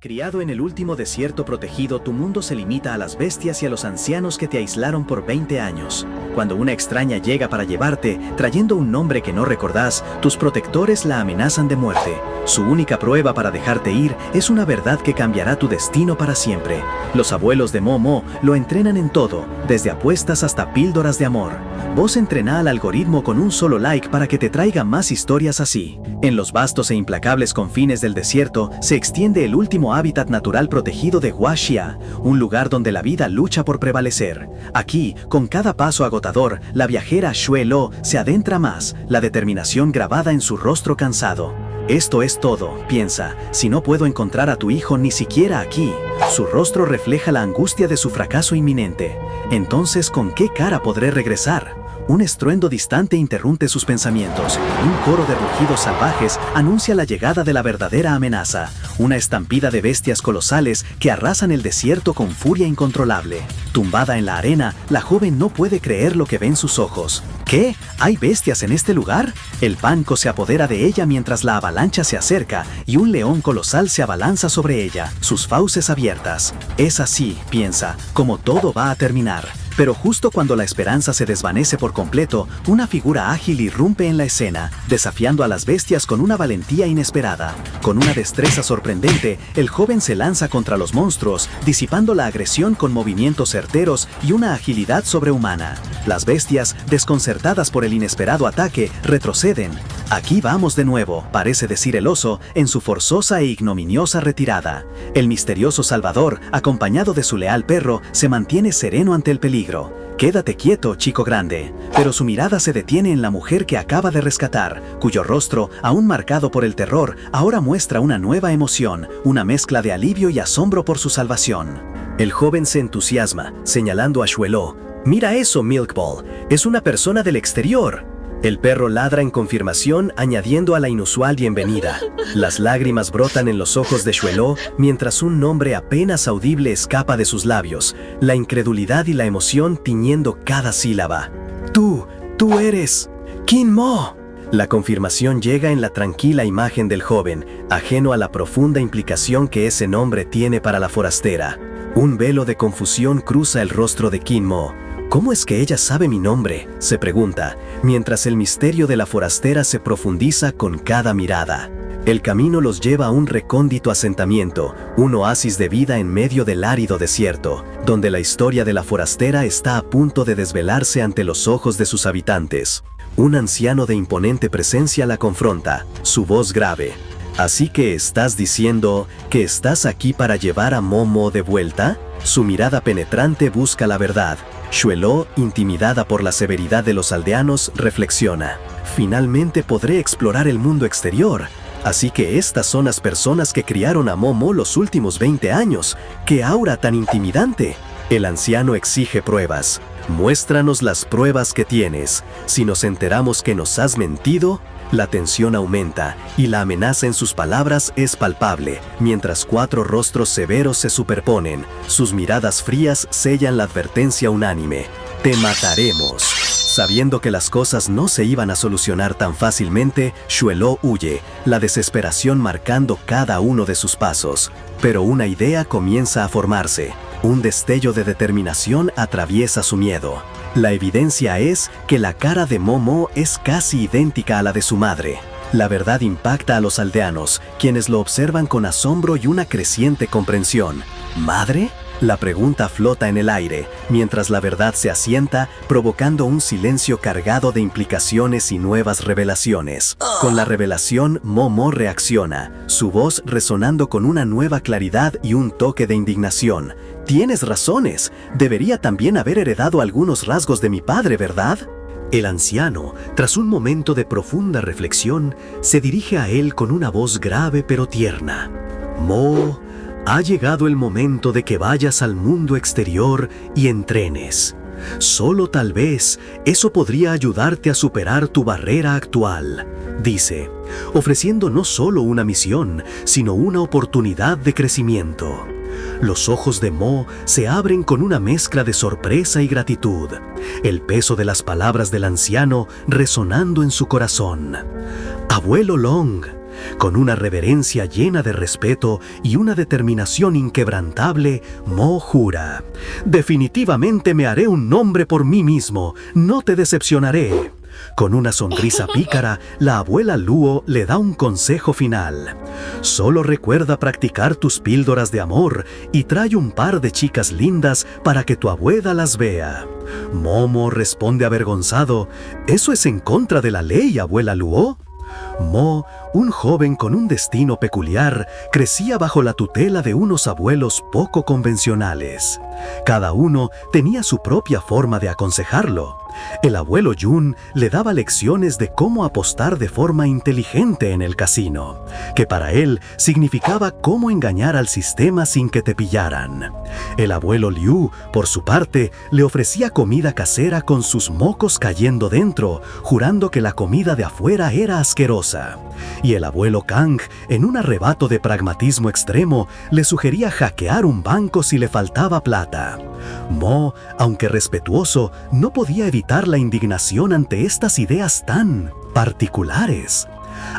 Criado en el último desierto protegido, tu mundo se limita a las bestias y a los ancianos que te aislaron por 20 años. Cuando una extraña llega para llevarte, trayendo un nombre que no recordás, tus protectores la amenazan de muerte. Su única prueba para dejarte ir es una verdad que cambiará tu destino para siempre. Los abuelos de Momo lo entrenan en todo, desde apuestas hasta píldoras de amor. Vos entrená al algoritmo con un solo like para que te traiga más historias así. En los vastos e implacables confines del desierto se extiende el último hábitat natural protegido de Huaxia, un lugar donde la vida lucha por prevalecer. Aquí, con cada paso agotador, la viajera Xue Lo se adentra más, la determinación grabada en su rostro cansado. Esto es todo, piensa, si no puedo encontrar a tu hijo ni siquiera aquí. Su rostro refleja la angustia de su fracaso inminente. Entonces, ¿con qué cara podré regresar? Un estruendo distante interrumpe sus pensamientos. Un coro de rugidos salvajes anuncia la llegada de la verdadera amenaza. Una estampida de bestias colosales que arrasan el desierto con furia incontrolable. Tumbada en la arena, la joven no puede creer lo que ve en sus ojos. ¿Qué? ¿Hay bestias en este lugar? El pánico se apodera de ella mientras la avalancha se acerca y un león colosal se abalanza sobre ella, sus fauces abiertas. Es así, piensa, como todo va a terminar. Pero justo cuando la esperanza se desvanece por completo, una figura ágil irrumpe en la escena, desafiando a las bestias con una valentía inesperada. Con una destreza sorprendente, el joven se lanza contra los monstruos, disipando la agresión con movimientos certeros y una agilidad sobrehumana. Las bestias, desconcertadas por el inesperado ataque, retroceden. Aquí vamos de nuevo, parece decir el oso, en su forzosa e ignominiosa retirada. El misterioso Salvador, acompañado de su leal perro, se mantiene sereno ante el peligro. Quédate quieto, chico grande. Pero su mirada se detiene en la mujer que acaba de rescatar, cuyo rostro, aún marcado por el terror, ahora muestra una nueva emoción, una mezcla de alivio y asombro por su salvación. El joven se entusiasma, señalando a Xue Lo. «Mira eso, Milk Ball, es una persona del exterior». El perro ladra en confirmación, añadiendo a la inusual bienvenida. Las lágrimas brotan en los ojos de Xue Lo, mientras un nombre apenas audible escapa de sus labios, la incredulidad y la emoción tiñendo cada sílaba. Tú eres Kin Mo». La confirmación llega en la tranquila imagen del joven, ajeno a la profunda implicación que ese nombre tiene para la forastera. Un velo de confusión cruza el rostro de Kin Mo. ¿Cómo es que ella sabe mi nombre?, se pregunta, mientras el misterio de la forastera se profundiza con cada mirada. El camino los lleva a un recóndito asentamiento, un oasis de vida en medio del árido desierto, donde la historia de la forastera está a punto de desvelarse ante los ojos de sus habitantes. Un anciano de imponente presencia la confronta, su voz grave. «¿Así que estás diciendo que estás aquí para llevar a Momo de vuelta?» Su mirada penetrante busca la verdad. Xue Lo, intimidada por la severidad de los aldeanos, reflexiona. «Finalmente podré explorar el mundo exterior. Así que estas son las personas que criaron a Momo los últimos 20 años. ¡Qué aura tan intimidante!». El anciano exige pruebas. «Muéstranos las pruebas que tienes. Si nos enteramos que nos has mentido». La tensión aumenta y la amenaza en sus palabras es palpable, mientras 4 rostros severos se superponen. Sus miradas frías sellan la advertencia unánime. «Te mataremos». Sabiendo que las cosas no se iban a solucionar tan fácilmente, Xue Lo huye, la desesperación marcando cada uno de sus pasos. Pero una idea comienza a formarse. Un destello de determinación atraviesa su miedo. La evidencia es que la cara de Momo es casi idéntica a la de su madre. La verdad impacta a los aldeanos, quienes lo observan con asombro y una creciente comprensión. ¿Madre? La pregunta flota en el aire, mientras la verdad se asienta, provocando un silencio cargado de implicaciones y nuevas revelaciones. Con la revelación, Momo reacciona, su voz resonando con una nueva claridad y un toque de indignación. «Tienes razones, debería también haber heredado algunos rasgos de mi padre, ¿verdad?». El anciano, tras un momento de profunda reflexión, se dirige a él con una voz grave pero tierna. «Mo, ha llegado el momento de que vayas al mundo exterior y entrenes. Solo tal vez eso podría ayudarte a superar tu barrera actual», dice, ofreciendo no solo una misión, sino una oportunidad de crecimiento. Los ojos de Mo se abren con una mezcla de sorpresa y gratitud, el peso de las palabras del anciano resonando en su corazón. «Abuelo Long, Con una reverencia llena de respeto y una determinación inquebrantable, Mo jura: «Definitivamente me haré un nombre por mí mismo, no te decepcionaré». Con una sonrisa pícara, la abuela Luo le da un consejo final. «Solo recuerda practicar tus píldoras de amor y trae un par de chicas lindas para que tu abuela las vea». Momo responde avergonzado: «¿Eso es en contra de la ley, abuela Luo?». Mo, un joven con un destino peculiar, crecía bajo la tutela de unos abuelos poco convencionales. Cada uno tenía su propia forma de aconsejarlo. El abuelo Jun le daba lecciones de cómo apostar de forma inteligente en el casino, que para él significaba cómo engañar al sistema sin que te pillaran. El abuelo Liu, por su parte, le ofrecía comida casera con sus mocos cayendo dentro, jurando que la comida de afuera era asquerosa. Y el abuelo Kang, en un arrebato de pragmatismo extremo, le sugería hackear un banco si le faltaba plata. Mo, aunque respetuoso, no podía evitar la indignación ante estas ideas tan particulares.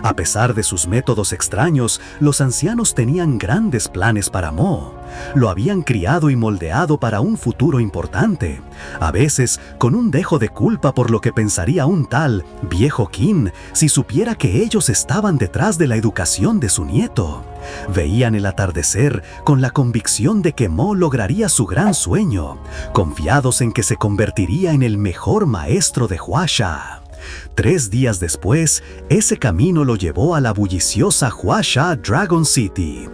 A pesar de sus métodos extraños, los ancianos tenían grandes planes para Mo. Lo habían criado y moldeado para un futuro importante, a veces con un dejo de culpa por lo que pensaría un tal viejo Qin si supiera que ellos estaban detrás de la educación de su nieto. Veían el atardecer con la convicción de que Mo lograría su gran sueño, confiados en que se convertiría en el mejor maestro de Huasha. 3 días después, ese camino lo llevó a la bulliciosa Huasha Dragon City.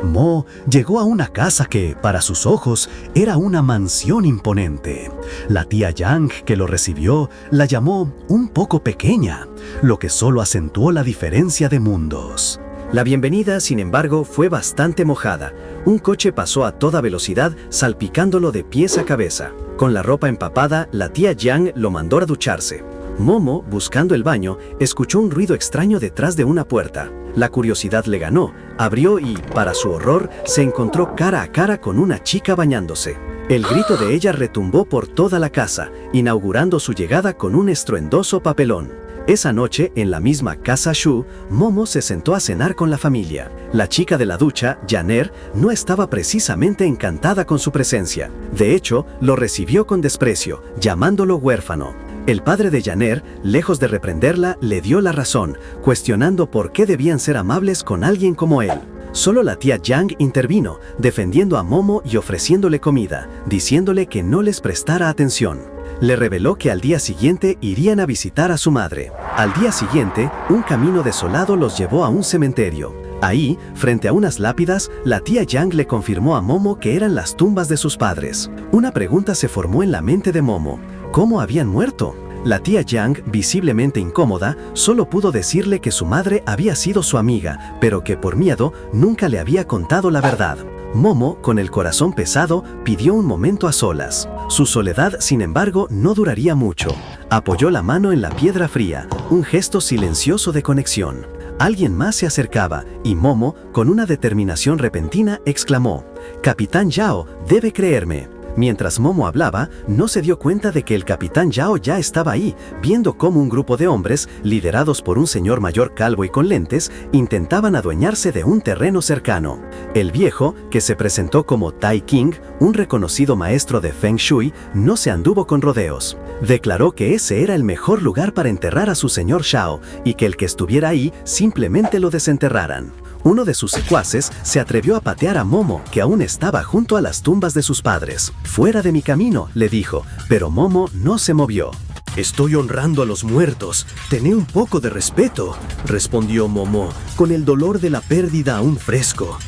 Mo llegó a una casa que, para sus ojos, era una mansión imponente. La tía Yang, que lo recibió, la llamó un poco pequeña, lo que solo acentuó la diferencia de mundos. La bienvenida, sin embargo, fue bastante mojada. Un coche pasó a toda velocidad, salpicándolo de pies a cabeza. Con la ropa empapada, la tía Yang lo mandó a ducharse. Momo, buscando el baño, escuchó un ruido extraño detrás de una puerta. La curiosidad le ganó, abrió y, para su horror, se encontró cara a cara con una chica bañándose. El grito de ella retumbó por toda la casa, inaugurando su llegada con un estruendoso papelón. Esa noche, en la misma casa Shu, Momo se sentó a cenar con la familia. La chica de la ducha, Janer, no estaba precisamente encantada con su presencia. De hecho, lo recibió con desprecio, llamándolo huérfano. El padre de Janer, lejos de reprenderla, le dio la razón, cuestionando por qué debían ser amables con alguien como él. Solo la tía Yang intervino, defendiendo a Momo y ofreciéndole comida, diciéndole que no les prestara atención. Le reveló que al día siguiente irían a visitar a su madre. Al día siguiente, un camino desolado los llevó a un cementerio. Ahí, frente a unas lápidas, la tía Yang le confirmó a Momo que eran las tumbas de sus padres. Una pregunta se formó en la mente de Momo: ¿cómo habían muerto? La tía Yang, visiblemente incómoda, solo pudo decirle que su madre había sido su amiga, pero que por miedo nunca le había contado la verdad. Momo, con el corazón pesado, pidió un momento a solas. Su soledad, sin embargo, no duraría mucho. Apoyó la mano en la piedra fría, un gesto silencioso de conexión. Alguien más se acercaba, y Momo, con una determinación repentina, exclamó: «Capitán Yao, debe creerme». Mientras Momo hablaba, no se dio cuenta de que el capitán Yao ya estaba ahí, viendo cómo un grupo de hombres, liderados por un señor mayor calvo y con lentes, intentaban adueñarse de un terreno cercano. El viejo, que se presentó como Tai King, un reconocido maestro de Feng Shui, no se anduvo con rodeos. Declaró que ese era el mejor lugar para enterrar a su señor Shao, y que el que estuviera ahí simplemente lo desenterraran. Uno de sus secuaces se atrevió a patear a Momo, que aún estaba junto a las tumbas de sus padres. «Fuera de mi camino», le dijo, pero Momo no se movió. «Estoy honrando a los muertos. Tené un poco de respeto», respondió Momo, con el dolor de la pérdida aún fresco.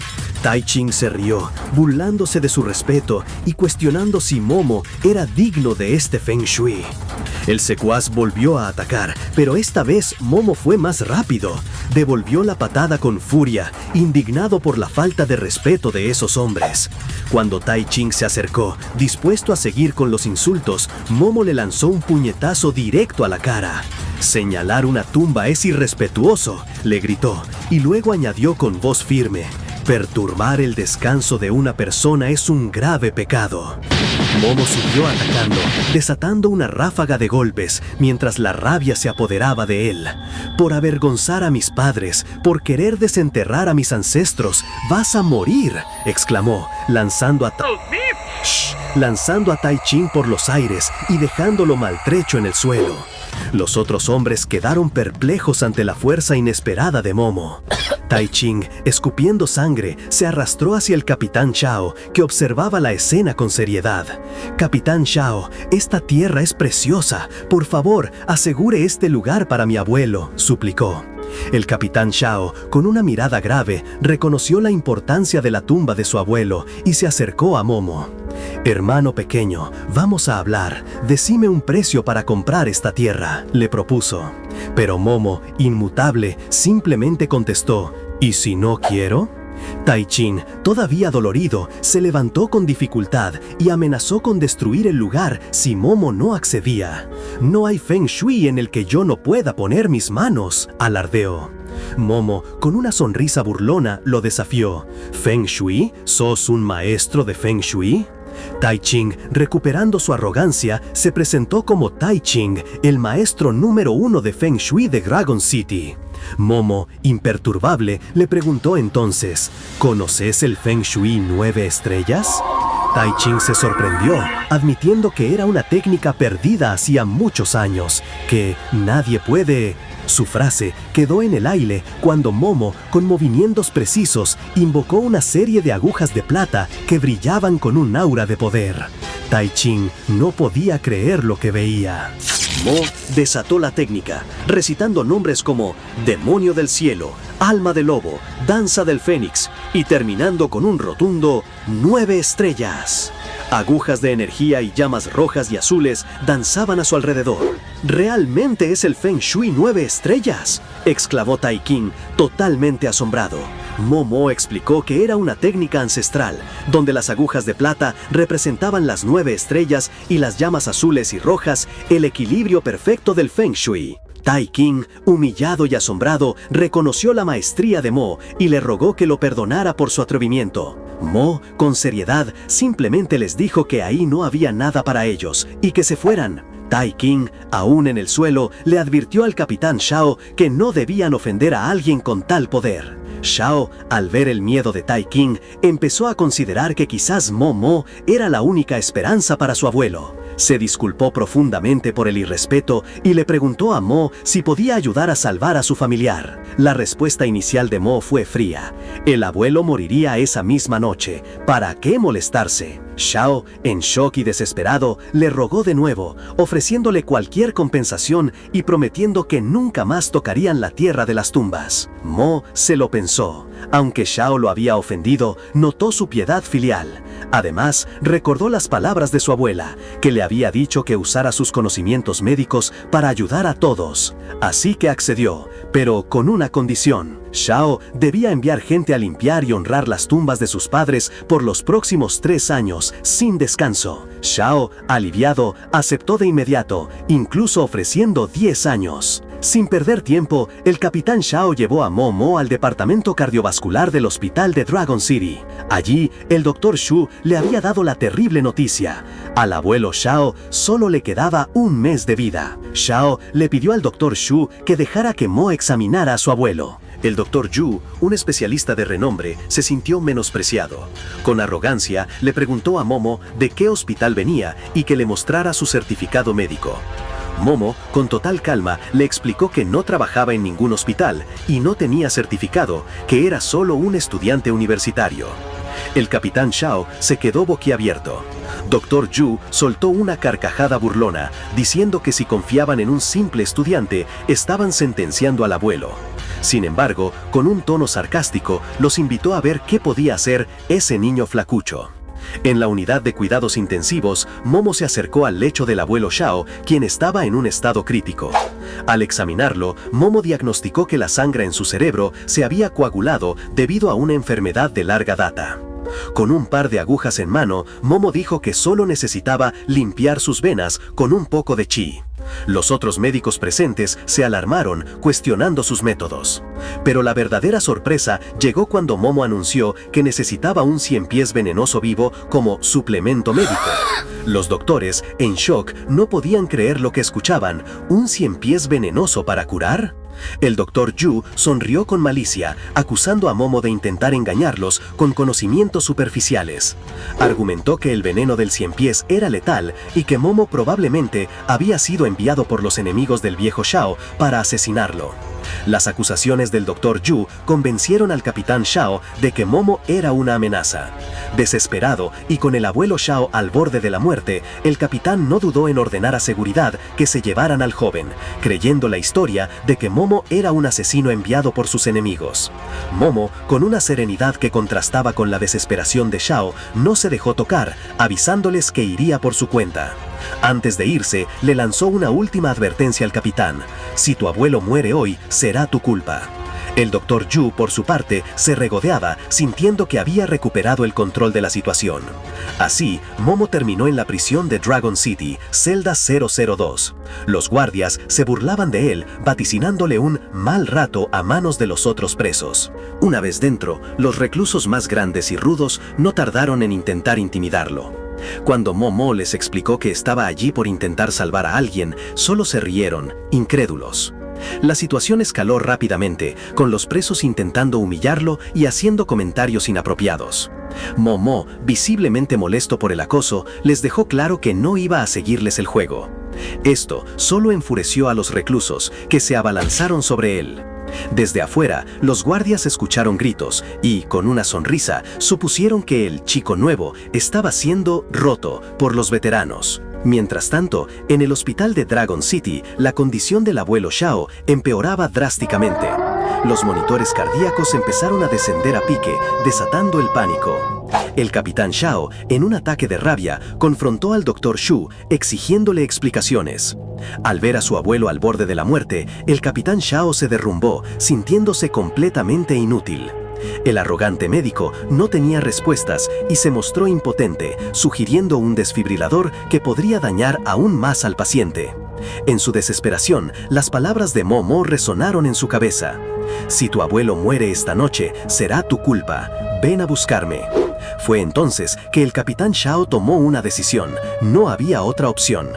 Tai Ching se rió, burlándose de su respeto y cuestionando si Momo era digno de este Feng Shui. El secuaz volvió a atacar, pero esta vez Momo fue más rápido. Devolvió la patada con furia, indignado por la falta de respeto de esos hombres. Cuando Tai Ching se acercó, dispuesto a seguir con los insultos, Momo le lanzó un puñetazo directo a la cara. «Señalar una tumba es irrespetuoso», le gritó, y luego añadió con voz firme: Perturbar el descanso de una persona es un grave pecado. Momo siguió atacando, desatando una ráfaga de golpes mientras la rabia se apoderaba de él. Por avergonzar a mis padres, por querer desenterrar a mis ancestros, vas a morir, exclamó, lanzando a Tai Ching por los aires y dejándolo maltrecho en el suelo. Los otros hombres quedaron perplejos ante la fuerza inesperada de Momo. Tai Ching, escupiendo sangre, se arrastró hacia el Capitán Shao, que observaba la escena con seriedad. «Capitán Shao, esta tierra es preciosa. Por favor, asegure este lugar para mi abuelo», suplicó. El Capitán Shao, con una mirada grave, reconoció la importancia de la tumba de su abuelo y se acercó a Momo. «Hermano pequeño, vamos a hablar. Decime un precio para comprar esta tierra», le propuso. Pero Momo, inmutable, simplemente contestó: «¿Y si no quiero?». Tai Ching, todavía dolorido, se levantó con dificultad y amenazó con destruir el lugar si Momo no accedía. «No hay Feng Shui en el que yo no pueda poner mis manos», alardeó. Momo, con una sonrisa burlona, lo desafió. «¿Feng Shui? ¿Sos un maestro de Feng Shui?». Tai Ching, recuperando su arrogancia, se presentó como Tai Ching, el maestro número 1 de Feng Shui de Dragon City. Momo, imperturbable, le preguntó entonces: «¿Conoces el Feng Shui 9 estrellas?». Tai Ching se sorprendió, admitiendo que era una técnica perdida hacía muchos años, que nadie puede... Su frase quedó en el aire cuando Momo, con movimientos precisos, invocó una serie de agujas de plata que brillaban con un aura de poder. Tai Ching no podía creer lo que veía. Mo desató la técnica, recitando nombres como Demonio del Cielo, Alma de Lobo, Danza del Fénix y terminando con un rotundo 9 estrellas. Agujas de energía y llamas rojas y azules danzaban a su alrededor. «¿Realmente es el Feng Shui 9 estrellas?», exclamó Tai Ching, totalmente asombrado. Momo explicó que era una técnica ancestral, donde las agujas de plata representaban las 9 estrellas y las llamas azules y rojas el equilibrio perfecto del Feng Shui. Tai Ching, humillado y asombrado, reconoció la maestría de Mo y le rogó que lo perdonara por su atrevimiento. Mo, con seriedad, simplemente les dijo que ahí no había nada para ellos y que se fueran. Tai Ching, aún en el suelo, le advirtió al Capitán Shao que no debían ofender a alguien con tal poder. Shao, al ver el miedo de Tai Ching, empezó a considerar que quizás Mo era la única esperanza para su abuelo. Se disculpó profundamente por el irrespeto y le preguntó a Mo si podía ayudar a salvar a su familiar. La respuesta inicial de Mo fue fría. El abuelo moriría esa misma noche. ¿Para qué molestarse? Shao, en shock y desesperado, le rogó de nuevo, ofreciéndole cualquier compensación y prometiendo que nunca más tocarían la tierra de las tumbas. Mo se lo pensó. Aunque Shao lo había ofendido, notó su piedad filial. Además, recordó las palabras de su abuela, que le había dicho que usara sus conocimientos médicos para ayudar a todos. Así que accedió, pero con una condición. Shao debía enviar gente a limpiar y honrar las tumbas de sus padres por los próximos 3 años, sin descanso. Shao, aliviado, aceptó de inmediato, incluso ofreciendo 10 años. Sin perder tiempo, el Capitán Shao llevó a Mo al departamento cardiovascular del hospital de Dragon City. Allí, el Dr. Shu le había dado la terrible noticia. Al abuelo Shao solo le quedaba 1 mes de vida. Shao le pidió al Dr. Shu que dejara que Mo examinara a su abuelo. El Dr. Yu, un especialista de renombre, se sintió menospreciado. Con arrogancia, le preguntó a Momo de qué hospital venía y que le mostrara su certificado médico. Momo, con total calma, le explicó que no trabajaba en ningún hospital y no tenía certificado, que era solo un estudiante universitario. El Capitán Shao se quedó boquiabierto. Dr. Yu soltó una carcajada burlona, diciendo que si confiaban en un simple estudiante, estaban sentenciando al abuelo. Sin embargo, con un tono sarcástico, los invitó a ver qué podía hacer ese niño flacucho. En la unidad de cuidados intensivos, Momo se acercó al lecho del abuelo Shao, quien estaba en un estado crítico. Al examinarlo, Momo diagnosticó que la sangre en su cerebro se había coagulado debido a una enfermedad de larga data. Con un par de agujas en mano, Momo dijo que solo necesitaba limpiar sus venas con un poco de chi. Los otros médicos presentes se alarmaron, cuestionando sus métodos. Pero la verdadera sorpresa llegó cuando Momo anunció que necesitaba un ciempiés venenoso vivo como suplemento médico. Los doctores, en shock, no podían creer lo que escuchaban. ¿Un ciempiés venenoso para curar? El Dr. Yu sonrió con malicia, acusando a Momo de intentar engañarlos con conocimientos superficiales. Argumentó que el veneno del ciempiés era letal y que Momo probablemente había sido enviado por los enemigos del viejo Shao para asesinarlo. Las acusaciones del Dr. Yu convencieron al Capitán Shao de que Momo era una amenaza. Desesperado y con el abuelo Shao al borde de la muerte, el capitán no dudó en ordenar a seguridad que se llevaran al joven, creyendo la historia de que Momo era un asesino enviado por sus enemigos. Momo, con una serenidad que contrastaba con la desesperación de Shao, no se dejó tocar, avisándoles que iría por su cuenta. Antes de irse, le lanzó una última advertencia al capitán: si tu abuelo muere hoy, será tu culpa. El Dr. Yu, por su parte, se regodeaba, sintiendo que había recuperado el control de la situación. Así, Momo terminó en la prisión de Dragon City, celda 002. Los guardias se burlaban de él, vaticinándole un mal rato a manos de los otros presos. Una vez dentro, los reclusos más grandes y rudos no tardaron en intentar intimidarlo. Cuando Momo les explicó que estaba allí por intentar salvar a alguien, solo se rieron, incrédulos. La situación escaló rápidamente, con los presos intentando humillarlo y haciendo comentarios inapropiados. Momo, visiblemente molesto por el acoso, les dejó claro que no iba a seguirles el juego. Esto solo enfureció a los reclusos, que se abalanzaron sobre él. Desde afuera, los guardias escucharon gritos y, con una sonrisa, supusieron que el chico nuevo estaba siendo roto por los veteranos. Mientras tanto, en el hospital de Dragon City, la condición del abuelo Shao empeoraba drásticamente. Los monitores cardíacos empezaron a descender a pique, desatando el pánico. El capitán Shao, en un ataque de rabia, confrontó al Dr. Shu, exigiéndole explicaciones. Al ver a su abuelo al borde de la muerte, el capitán Shao se derrumbó, sintiéndose completamente inútil. El arrogante médico no tenía respuestas y se mostró impotente, sugiriendo un desfibrilador que podría dañar aún más al paciente. En su desesperación, las palabras de Momo resonaron en su cabeza: si tu abuelo muere esta noche, será tu culpa. Ven a buscarme. Fue entonces que el capitán Shao tomó una decisión. No había otra opción.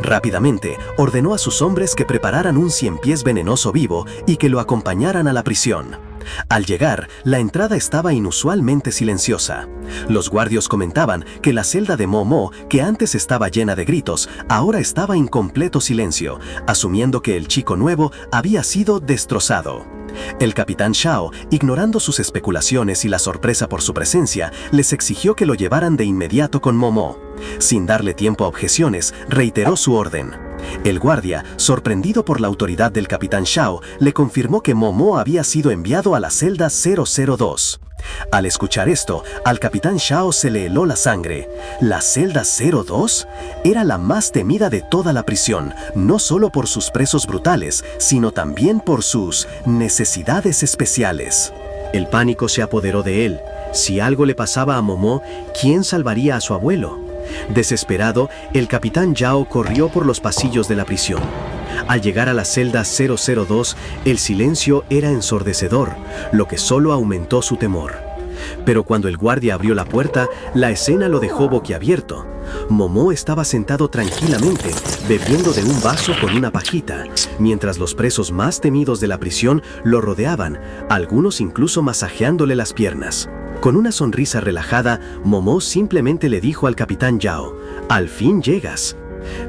Rápidamente, ordenó a sus hombres que prepararan un ciempiés venenoso vivo y que lo acompañaran a la prisión. Al llegar, la entrada estaba inusualmente silenciosa. Los guardias comentaban que la celda de Momo, que antes estaba llena de gritos, ahora estaba en completo silencio, asumiendo que el chico nuevo había sido destrozado. El capitán Shao, ignorando sus especulaciones y la sorpresa por su presencia, les exigió que lo llevaran de inmediato con Momo. Sin darle tiempo a objeciones, reiteró su orden. El guardia, sorprendido por la autoridad del capitán Shao, le confirmó que Momo había sido enviado a la celda 002. Al escuchar esto, al capitán Shao se le heló la sangre. ¿La celda 02? Era la más temida de toda la prisión, no solo por sus presos brutales, sino también por sus necesidades especiales. El pánico se apoderó de él. Si algo le pasaba a Momo, ¿quién salvaría a su abuelo? Desesperado, el capitán Yao corrió por los pasillos de la prisión. Al llegar a la celda 002, el silencio era ensordecedor, lo que solo aumentó su temor. Pero cuando el guardia abrió la puerta, la escena lo dejó boquiabierto. Momo estaba sentado tranquilamente, bebiendo de un vaso con una pajita, mientras los presos más temidos de la prisión lo rodeaban, algunos incluso masajeándole las piernas. Con una sonrisa relajada, Momo simplemente le dijo al capitán Yao: «Al fin llegas».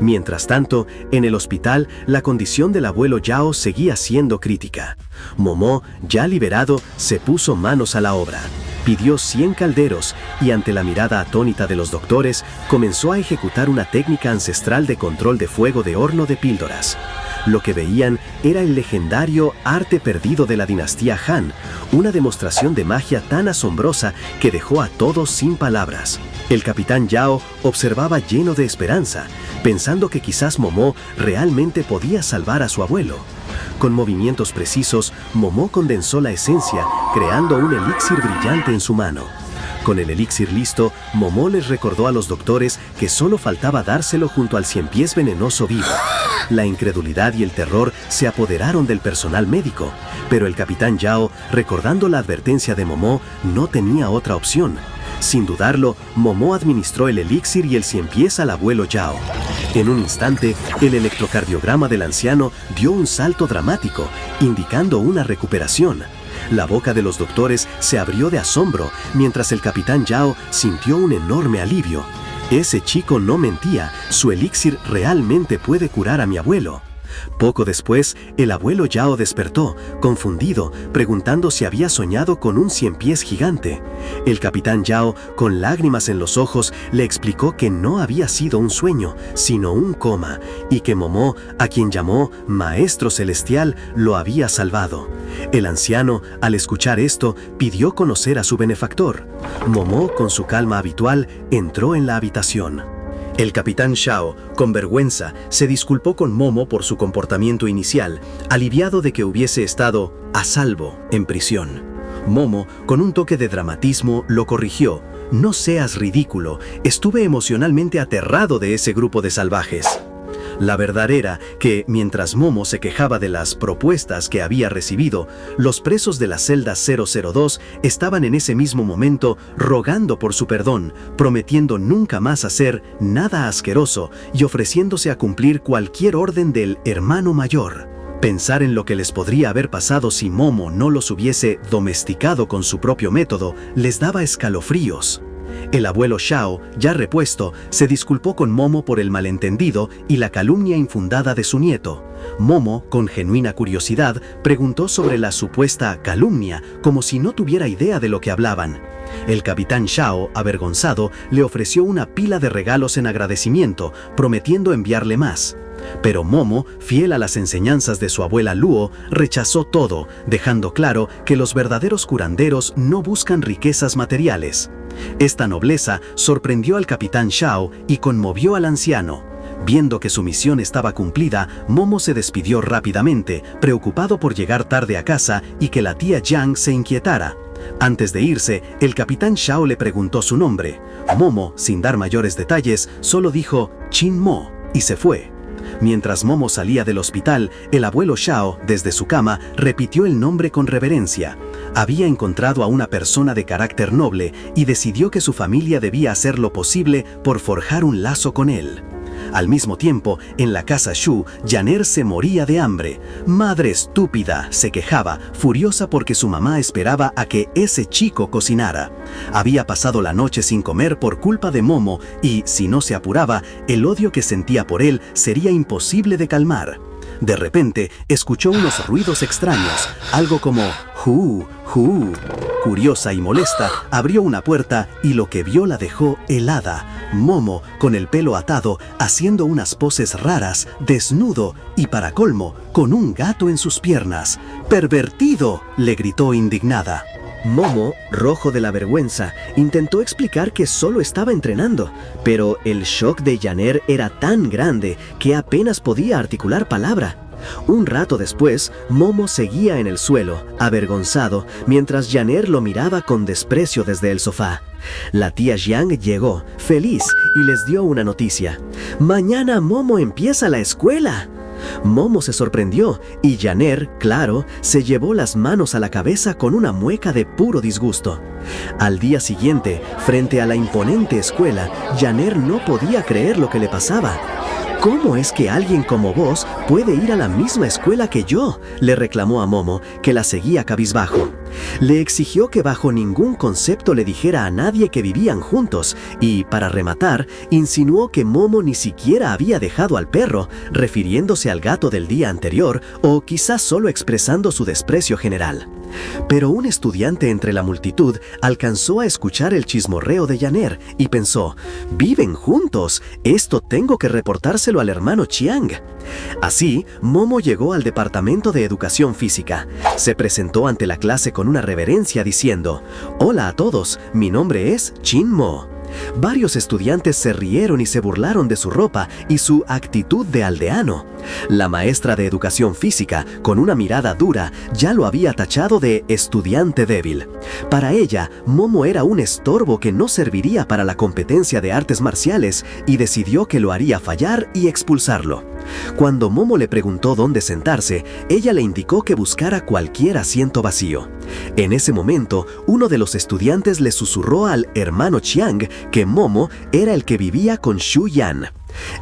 Mientras tanto, en el hospital, la condición del abuelo Yao seguía siendo crítica. Momo, ya liberado, se puso manos a la obra. Pidió 100 calderos y, ante la mirada atónita de los doctores, comenzó a ejecutar una técnica ancestral de control de fuego de horno de píldoras. Lo que veían era el legendario arte perdido de la dinastía Han, una demostración de magia tan asombrosa que dejó a todos sin palabras. El capitán Yao observaba lleno de esperanza, pensando que quizás Momo realmente podía salvar a su abuelo. Con movimientos precisos, Momo condensó la esencia, creando un elixir brillante en su mano. Con el elixir listo, Momo les recordó a los doctores que solo faltaba dárselo junto al ciempiés venenoso vivo. La incredulidad y el terror se apoderaron del personal médico, pero el capitán Yao, recordando la advertencia de Momo, no tenía otra opción. Sin dudarlo, Momo administró el elixir y el ciempiés al abuelo Yao. En un instante, el electrocardiograma del anciano dio un salto dramático, indicando una recuperación. La boca de los doctores se abrió de asombro, mientras el capitán Yao sintió un enorme alivio. Ese chico no mentía, su elixir realmente puede curar a mi abuelo. Poco después, el abuelo Yao despertó, confundido, preguntando si había soñado con un ciempiés gigante. El capitán Yao, con lágrimas en los ojos, le explicó que no había sido un sueño, sino un coma, y que Momo, a quien llamó Maestro Celestial, lo había salvado. El anciano, al escuchar esto, pidió conocer a su benefactor. Momo, con su calma habitual, entró en la habitación. El capitán Shao, con vergüenza, se disculpó con Momo por su comportamiento inicial, aliviado de que hubiese estado a salvo en prisión. Momo, con un toque de dramatismo, lo corrigió. «No seas ridículo, estuve emocionalmente aterrado de ese grupo de salvajes». La verdad era que, mientras Momo se quejaba de las propuestas que había recibido, los presos de la celda 002 estaban en ese mismo momento rogando por su perdón, prometiendo nunca más hacer nada asqueroso y ofreciéndose a cumplir cualquier orden del hermano mayor. Pensar en lo que les podría haber pasado si Momo no los hubiese domesticado con su propio método les daba escalofríos. El abuelo Shao, ya repuesto, se disculpó con Momo por el malentendido y la calumnia infundada de su nieto. Momo, con genuina curiosidad, preguntó sobre la supuesta calumnia, como si no tuviera idea de lo que hablaban. El capitán Shao, avergonzado, le ofreció una pila de regalos en agradecimiento, prometiendo enviarle más. Pero Momo, fiel a las enseñanzas de su abuela Luo, rechazó todo, dejando claro que los verdaderos curanderos no buscan riquezas materiales. Esta nobleza sorprendió al capitán Shao y conmovió al anciano. Viendo que su misión estaba cumplida, Momo se despidió rápidamente, preocupado por llegar tarde a casa y que la tía Yang se inquietara. Antes de irse, el capitán Shao le preguntó su nombre. Momo, sin dar mayores detalles, solo dijo «Chin Mo» y se fue. Mientras Momo salía del hospital, el abuelo Shao, desde su cama, repitió el nombre con reverencia. Había encontrado a una persona de carácter noble y decidió que su familia debía hacer lo posible por forjar un lazo con él. Al mismo tiempo, en la casa Shu, Yaner se moría de hambre. «Madre estúpida», se quejaba, furiosa porque su mamá esperaba a que ese chico cocinara. Había pasado la noche sin comer por culpa de Momo y, si no se apuraba, el odio que sentía por él sería imposible de calmar. De repente, escuchó unos ruidos extraños, algo como «hu, hu». Curiosa y molesta, abrió una puerta y lo que vio la dejó helada. Momo, con el pelo atado, haciendo unas poses raras, desnudo y, para colmo, con un gato en sus piernas. «¡Pervertido!», le gritó indignada. Momo, rojo de la vergüenza, intentó explicar que solo estaba entrenando, pero el shock de Yaner era tan grande que apenas podía articular palabra. Un rato después, Momo seguía en el suelo, avergonzado, mientras Yaner lo miraba con desprecio desde el sofá. La tía Jiang llegó, feliz, y les dio una noticia. «Mañana Momo empieza la escuela». Momo se sorprendió y Yaner, claro, se llevó las manos a la cabeza con una mueca de puro disgusto. Al día siguiente, frente a la imponente escuela, Yaner no podía creer lo que le pasaba. «¿Cómo es que alguien como vos puede ir a la misma escuela que yo?», le reclamó a Momo, que la seguía cabizbajo. Le exigió que bajo ningún concepto le dijera a nadie que vivían juntos y, para rematar, insinuó que Momo ni siquiera había dejado al perro, refiriéndose al gato del día anterior o quizás solo expresando su desprecio general. Pero un estudiante entre la multitud alcanzó a escuchar el chismorreo de Yaner y pensó: «Viven juntos, esto tengo que reportárselo al hermano Chiang». Así, Momo llegó al departamento de educación física. Se presentó ante la clase con una reverencia diciendo: «Hola a todos, mi nombre es Chin Mo». Varios estudiantes se rieron y se burlaron de su ropa y su actitud de aldeano. La maestra de educación física, con una mirada dura, ya lo había tachado de estudiante débil. Para ella, Momo era un estorbo que no serviría para la competencia de artes marciales y decidió que lo haría fallar y expulsarlo. Cuando Momo le preguntó dónde sentarse, ella le indicó que buscara cualquier asiento vacío. En ese momento, uno de los estudiantes le susurró al hermano Chiang que Momo era el que vivía con Shu Yan.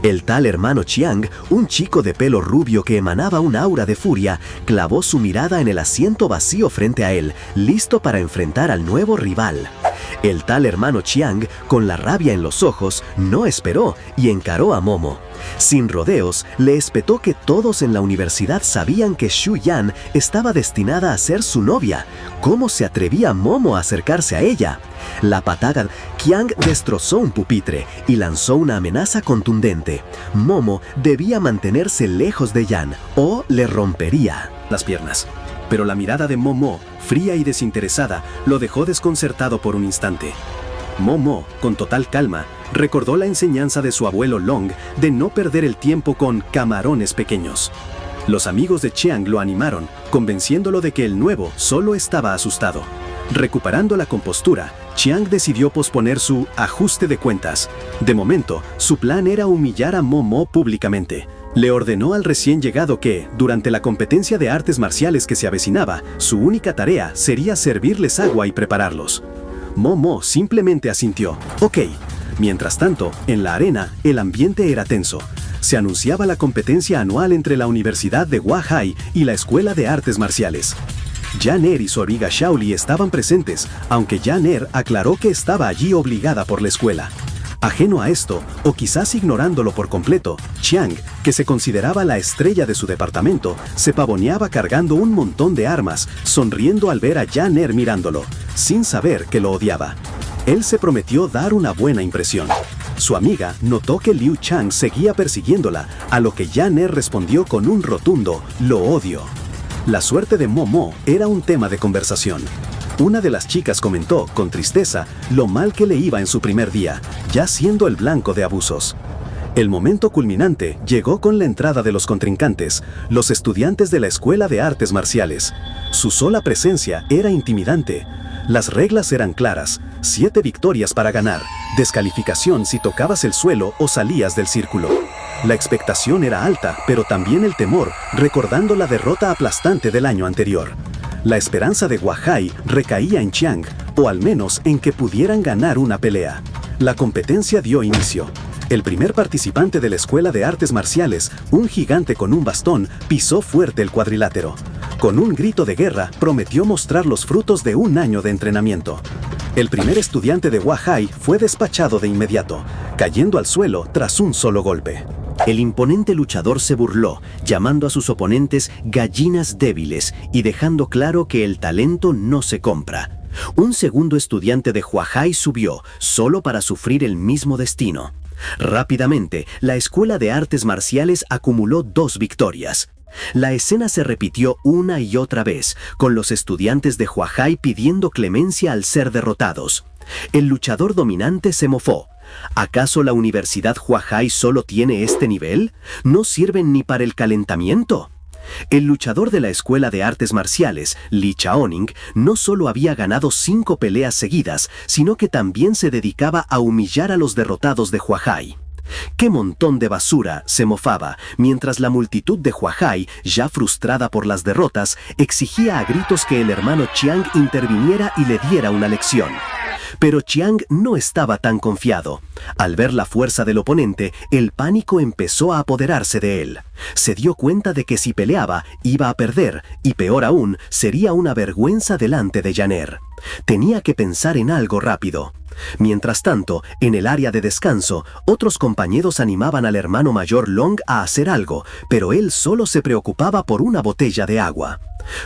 El tal hermano Chiang, un chico de pelo rubio que emanaba un aura de furia, clavó su mirada en el asiento vacío frente a él, listo para enfrentar al nuevo rival. El tal hermano Chiang, con la rabia en los ojos, no esperó y encaró a Momo. Sin rodeos, le espetó que todos en la universidad sabían que Shu Yan estaba destinada a ser su novia. ¿Cómo se atrevía Momo a acercarse a ella? La patada Chiang destrozó un pupitre y lanzó una amenaza contundente. Momo debía mantenerse lejos de Yan o le rompería las piernas. Pero la mirada de Momo, fría y desinteresada, lo dejó desconcertado por un instante. Momo, con total calma, recordó la enseñanza de su abuelo Long de no perder el tiempo con camarones pequeños. Los amigos de Chiang lo animaron, convenciéndolo de que el nuevo solo estaba asustado. Recuperando la compostura, Chiang decidió posponer su ajuste de cuentas. De momento, su plan era humillar a Momo públicamente. Le ordenó al recién llegado que, durante la competencia de artes marciales que se avecinaba, su única tarea sería servirles agua y prepararlos. Momo simplemente asintió. Ok. Mientras tanto, en la arena, el ambiente era tenso. Se anunciaba la competencia anual entre la Universidad de Huahai y la Escuela de Artes Marciales. Yan-Er y su amiga Shaoli estaban presentes, aunque Yan-Er aclaró que estaba allí obligada por la escuela. Ajeno a esto, o quizás ignorándolo por completo, Chiang, que se consideraba la estrella de su departamento, se pavoneaba cargando un montón de armas, sonriendo al ver a Yan-Er mirándolo, sin saber que lo odiaba. Él se prometió dar una buena impresión. Su amiga notó que Liu Chang seguía persiguiéndola, a lo que Yan-Er respondió con un rotundo "lo odio". La suerte de Momo era un tema de conversación. Una de las chicas comentó, con tristeza, lo mal que le iba en su primer día, ya siendo el blanco de abusos. El momento culminante llegó con la entrada de los contrincantes, los estudiantes de la Escuela de Artes Marciales. Su sola presencia era intimidante. Las reglas eran claras: 7 victorias para ganar, descalificación si tocabas el suelo o salías del círculo. La expectación era alta, pero también el temor, recordando la derrota aplastante del año anterior. La esperanza de Huahai recaía en Chiang, o al menos en que pudieran ganar una pelea. La competencia dio inicio. El primer participante de la Escuela de Artes Marciales, un gigante con un bastón, pisó fuerte el cuadrilátero. Con un grito de guerra, prometió mostrar los frutos de un año de entrenamiento. El primer estudiante de Huahai fue despachado de inmediato, cayendo al suelo tras un solo golpe. El imponente luchador se burló, llamando a sus oponentes gallinas débiles y dejando claro que el talento no se compra. Un segundo estudiante de Huahai subió, solo para sufrir el mismo destino. Rápidamente, la Escuela de Artes Marciales acumuló 2 victorias. La escena se repitió una y otra vez, con los estudiantes de Huahai pidiendo clemencia al ser derrotados. El luchador dominante se mofó. ¿Acaso la Universidad Huahai solo tiene este nivel? ¿No sirven ni para el calentamiento? El luchador de la Escuela de Artes Marciales, Li Chaoning, no solo había ganado 5 peleas seguidas, sino que también se dedicaba a humillar a los derrotados de Huahai. ¡Qué montón de basura!, se mofaba, mientras la multitud de Huahai, ya frustrada por las derrotas, exigía a gritos que el hermano Chiang interviniera y le diera una lección. Pero Chiang no estaba tan confiado. Al ver la fuerza del oponente, el pánico empezó a apoderarse de él. Se dio cuenta de que si peleaba, iba a perder, y peor aún, sería una vergüenza delante de Yan-Er. Tenía que pensar en algo rápido. Mientras tanto, en el área de descanso, otros compañeros animaban al hermano mayor Long a hacer algo, pero él solo se preocupaba por una botella de agua.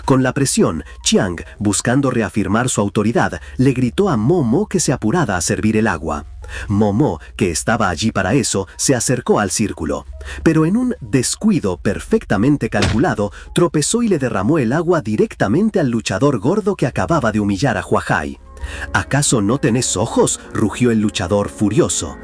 Con la presión, Chiang, buscando reafirmar su autoridad, le gritó a Momo que se apurara a servir el agua. Momo, que estaba allí para eso, se acercó al círculo. Pero en un descuido perfectamente calculado, tropezó y le derramó el agua directamente al luchador gordo que acababa de humillar a Huahai. ¿Acaso no tenés ojos?, rugió el luchador furioso.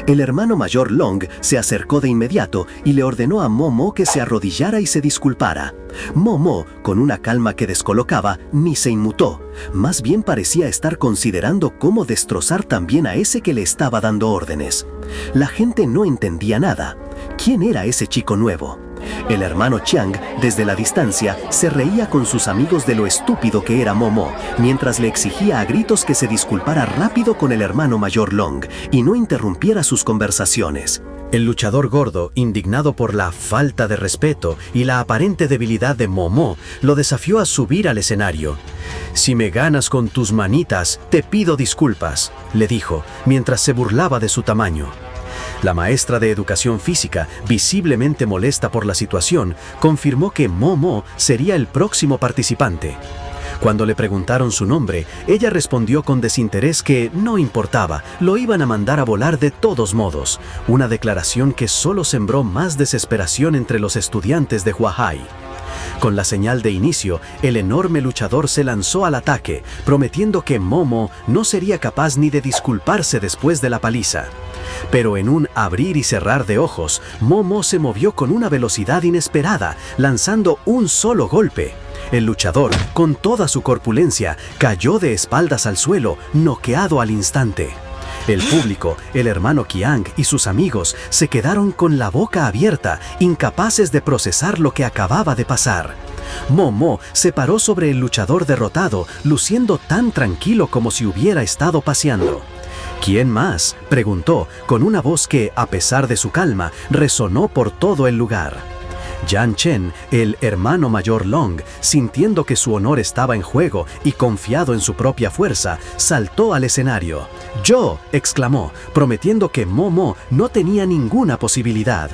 El hermano mayor Long se acercó de inmediato y le ordenó a Momo que se arrodillara y se disculpara. Momo, con una calma que descolocaba, ni se inmutó. Más bien parecía estar considerando cómo destrozar también a ese que le estaba dando órdenes. La gente no entendía nada. ¿Quién era ese chico nuevo? El hermano Chiang, desde la distancia, se reía con sus amigos de lo estúpido que era Momo, mientras le exigía a gritos que se disculpara rápido con el hermano mayor Long y no interrumpiera sus conversaciones. El luchador gordo, indignado por la falta de respeto y la aparente debilidad de Momo, lo desafió a subir al escenario. «Si me ganas con tus manitas, te pido disculpas», le dijo, mientras se burlaba de su tamaño. La maestra de educación física, visiblemente molesta por la situación, confirmó que Momo sería el próximo participante. Cuando le preguntaron su nombre, ella respondió con desinterés que no importaba, lo iban a mandar a volar de todos modos, una declaración que solo sembró más desesperación entre los estudiantes de Huahai. Con la señal de inicio, el enorme luchador se lanzó al ataque, prometiendo que Momo no sería capaz ni de disculparse después de la paliza. Pero en un abrir y cerrar de ojos, Momo se movió con una velocidad inesperada, lanzando un solo golpe. El luchador, con toda su corpulencia, cayó de espaldas al suelo, noqueado al instante. El público, el hermano Qiang y sus amigos se quedaron con la boca abierta, incapaces de procesar lo que acababa de pasar. Momo se paró sobre el luchador derrotado, luciendo tan tranquilo como si hubiera estado paseando. ¿Quién más?, preguntó, con una voz que, a pesar de su calma, resonó por todo el lugar. Yan Chen, el hermano mayor Long, sintiendo que su honor estaba en juego y confiado en su propia fuerza, saltó al escenario. «¡Yo!», exclamó, prometiendo que Momo no tenía ninguna posibilidad.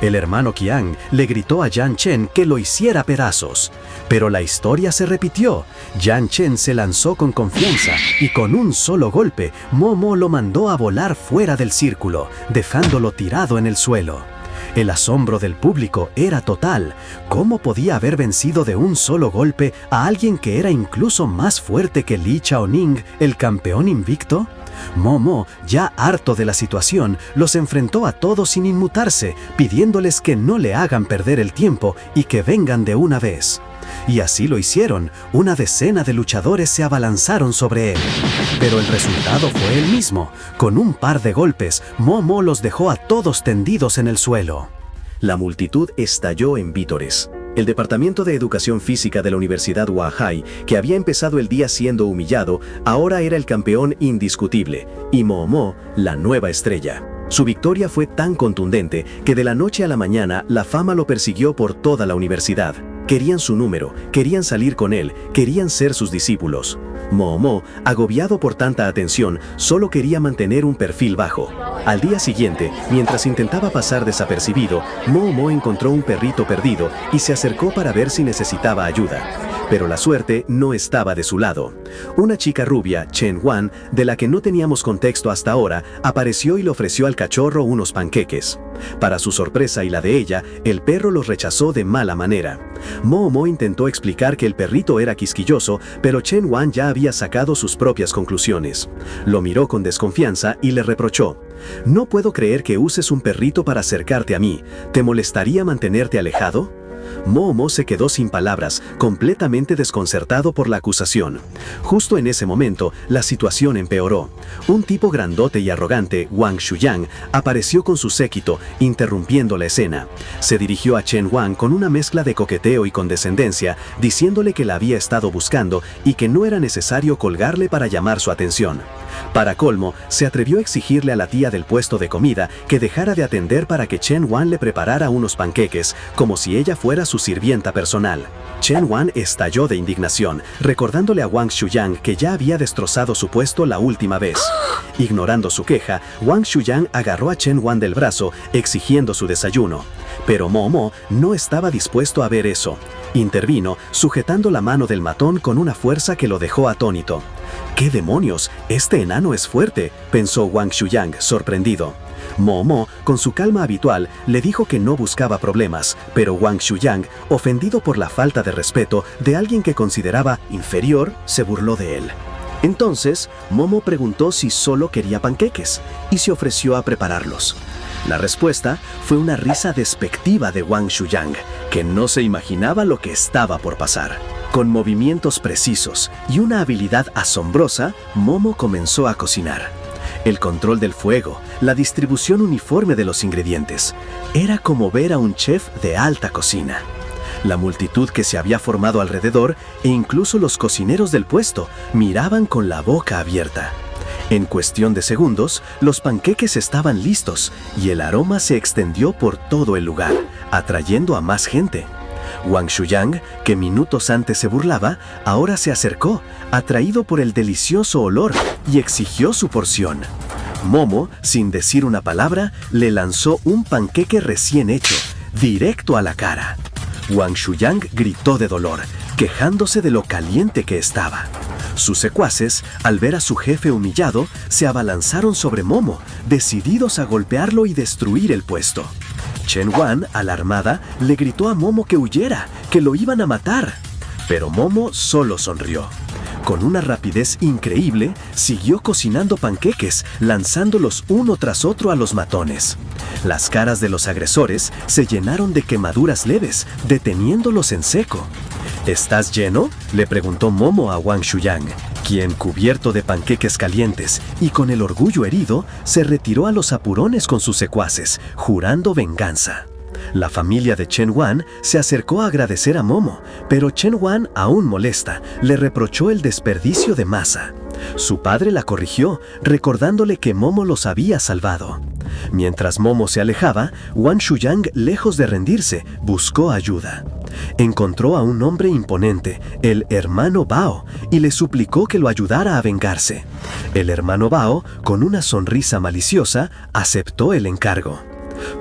El hermano Qiang le gritó a Yan Chen que lo hiciera pedazos. Pero la historia se repitió. Yan Chen se lanzó con confianza y con un solo golpe, Momo lo mandó a volar fuera del círculo, dejándolo tirado en el suelo. El asombro del público era total. ¿Cómo podía haber vencido de un solo golpe a alguien que era incluso más fuerte que Li Chaoning, el campeón invicto? Momo, ya harto de la situación, los enfrentó a todos sin inmutarse, pidiéndoles que no le hagan perder el tiempo y que vengan de una vez. Y así lo hicieron. Una decena de luchadores se abalanzaron sobre él. Pero el resultado fue el mismo. Con un par de golpes, Momo los dejó a todos tendidos en el suelo. La multitud estalló en vítores. El Departamento de Educación Física de la Universidad Huahai, que había empezado el día siendo humillado, ahora era el campeón indiscutible, y Momo, la nueva estrella. Su victoria fue tan contundente que de la noche a la mañana la fama lo persiguió por toda la universidad. Querían su número, querían salir con él, querían ser sus discípulos. Momo, agobiado por tanta atención, solo quería mantener un perfil bajo. Al día siguiente, mientras intentaba pasar desapercibido, Momo encontró un perrito perdido y se acercó para ver si necesitaba ayuda. Pero la suerte no estaba de su lado. Una chica rubia, Chen Wan, de la que no teníamos contexto hasta ahora, apareció y le ofreció al cachorro unos panqueques. Para su sorpresa y la de ella, el perro los rechazó de mala manera. Momo intentó explicar que el perrito era quisquilloso, pero Chen Wan ya había sacado sus propias conclusiones. Lo miró con desconfianza y le reprochó: «No puedo creer que uses un perrito para acercarte a mí. ¿Te molestaría mantenerte alejado?». Momo se quedó sin palabras, completamente desconcertado por la acusación. Justo en ese momento, la situación empeoró. Un tipo grandote y arrogante, Wang Shuyang, apareció con su séquito, interrumpiendo la escena. Se dirigió a Chen Wang con una mezcla de coqueteo y condescendencia, diciéndole que la había estado buscando y que no era necesario colgarle para llamar su atención. Para colmo, se atrevió a exigirle a la tía del puesto de comida que dejara de atender para que Chen Wan le preparara unos panqueques, como si ella fuera su sirvienta personal. Chen Wan estalló de indignación, recordándole a Wang Shuyang que ya había destrozado su puesto la última vez. Ignorando su queja, Wang Shuyang agarró a Chen Wan del brazo, exigiendo su desayuno. Pero Momo no estaba dispuesto a ver eso. Intervino, sujetando la mano del matón con una fuerza que lo dejó atónito. «¿Qué demonios? Este enano es fuerte», pensó Wang Shuyang, sorprendido. Momo, con su calma habitual, le dijo que no buscaba problemas, pero Wang Shuyang, ofendido por la falta de respeto de alguien que consideraba inferior, se burló de él. Entonces, Momo preguntó si solo quería panqueques y se ofreció a prepararlos. La respuesta fue una risa despectiva de Wang Shuyang, que no se imaginaba lo que estaba por pasar. Con movimientos precisos y una habilidad asombrosa, Momo comenzó a cocinar. El control del fuego, la distribución uniforme de los ingredientes, era como ver a un chef de alta cocina. La multitud que se había formado alrededor e incluso los cocineros del puesto miraban con la boca abierta. En cuestión de segundos, los panqueques estaban listos y el aroma se extendió por todo el lugar, atrayendo a más gente. Wang Shuyang, que minutos antes se burlaba, ahora se acercó, atraído por el delicioso olor, y exigió su porción. Momo, sin decir una palabra, le lanzó un panqueque recién hecho, directo a la cara. Wang Shuyang gritó de dolor, quejándose de lo caliente que estaba. Sus secuaces, al ver a su jefe humillado, se abalanzaron sobre Momo, decididos a golpearlo y destruir el puesto. Chen Wan, alarmada, le gritó a Momo que huyera, que lo iban a matar. Pero Momo solo sonrió. Con una rapidez increíble, siguió cocinando panqueques, lanzándolos uno tras otro a los matones. Las caras de los agresores se llenaron de quemaduras leves, deteniéndolos en seco. ¿Estás lleno?, le preguntó Momo a Wang Shuyang, quien, cubierto de panqueques calientes y con el orgullo herido, se retiró a los apurones con sus secuaces, jurando venganza. La familia de Chen Wan se acercó a agradecer a Momo, pero Chen Wan, aún molesta, le reprochó el desperdicio de masa. Su padre la corrigió, recordándole que Momo los había salvado. Mientras Momo se alejaba, Wang Shuyang, lejos de rendirse, buscó ayuda. Encontró a un hombre imponente, el hermano Bao, y le suplicó que lo ayudara a vengarse. El hermano Bao, con una sonrisa maliciosa, aceptó el encargo.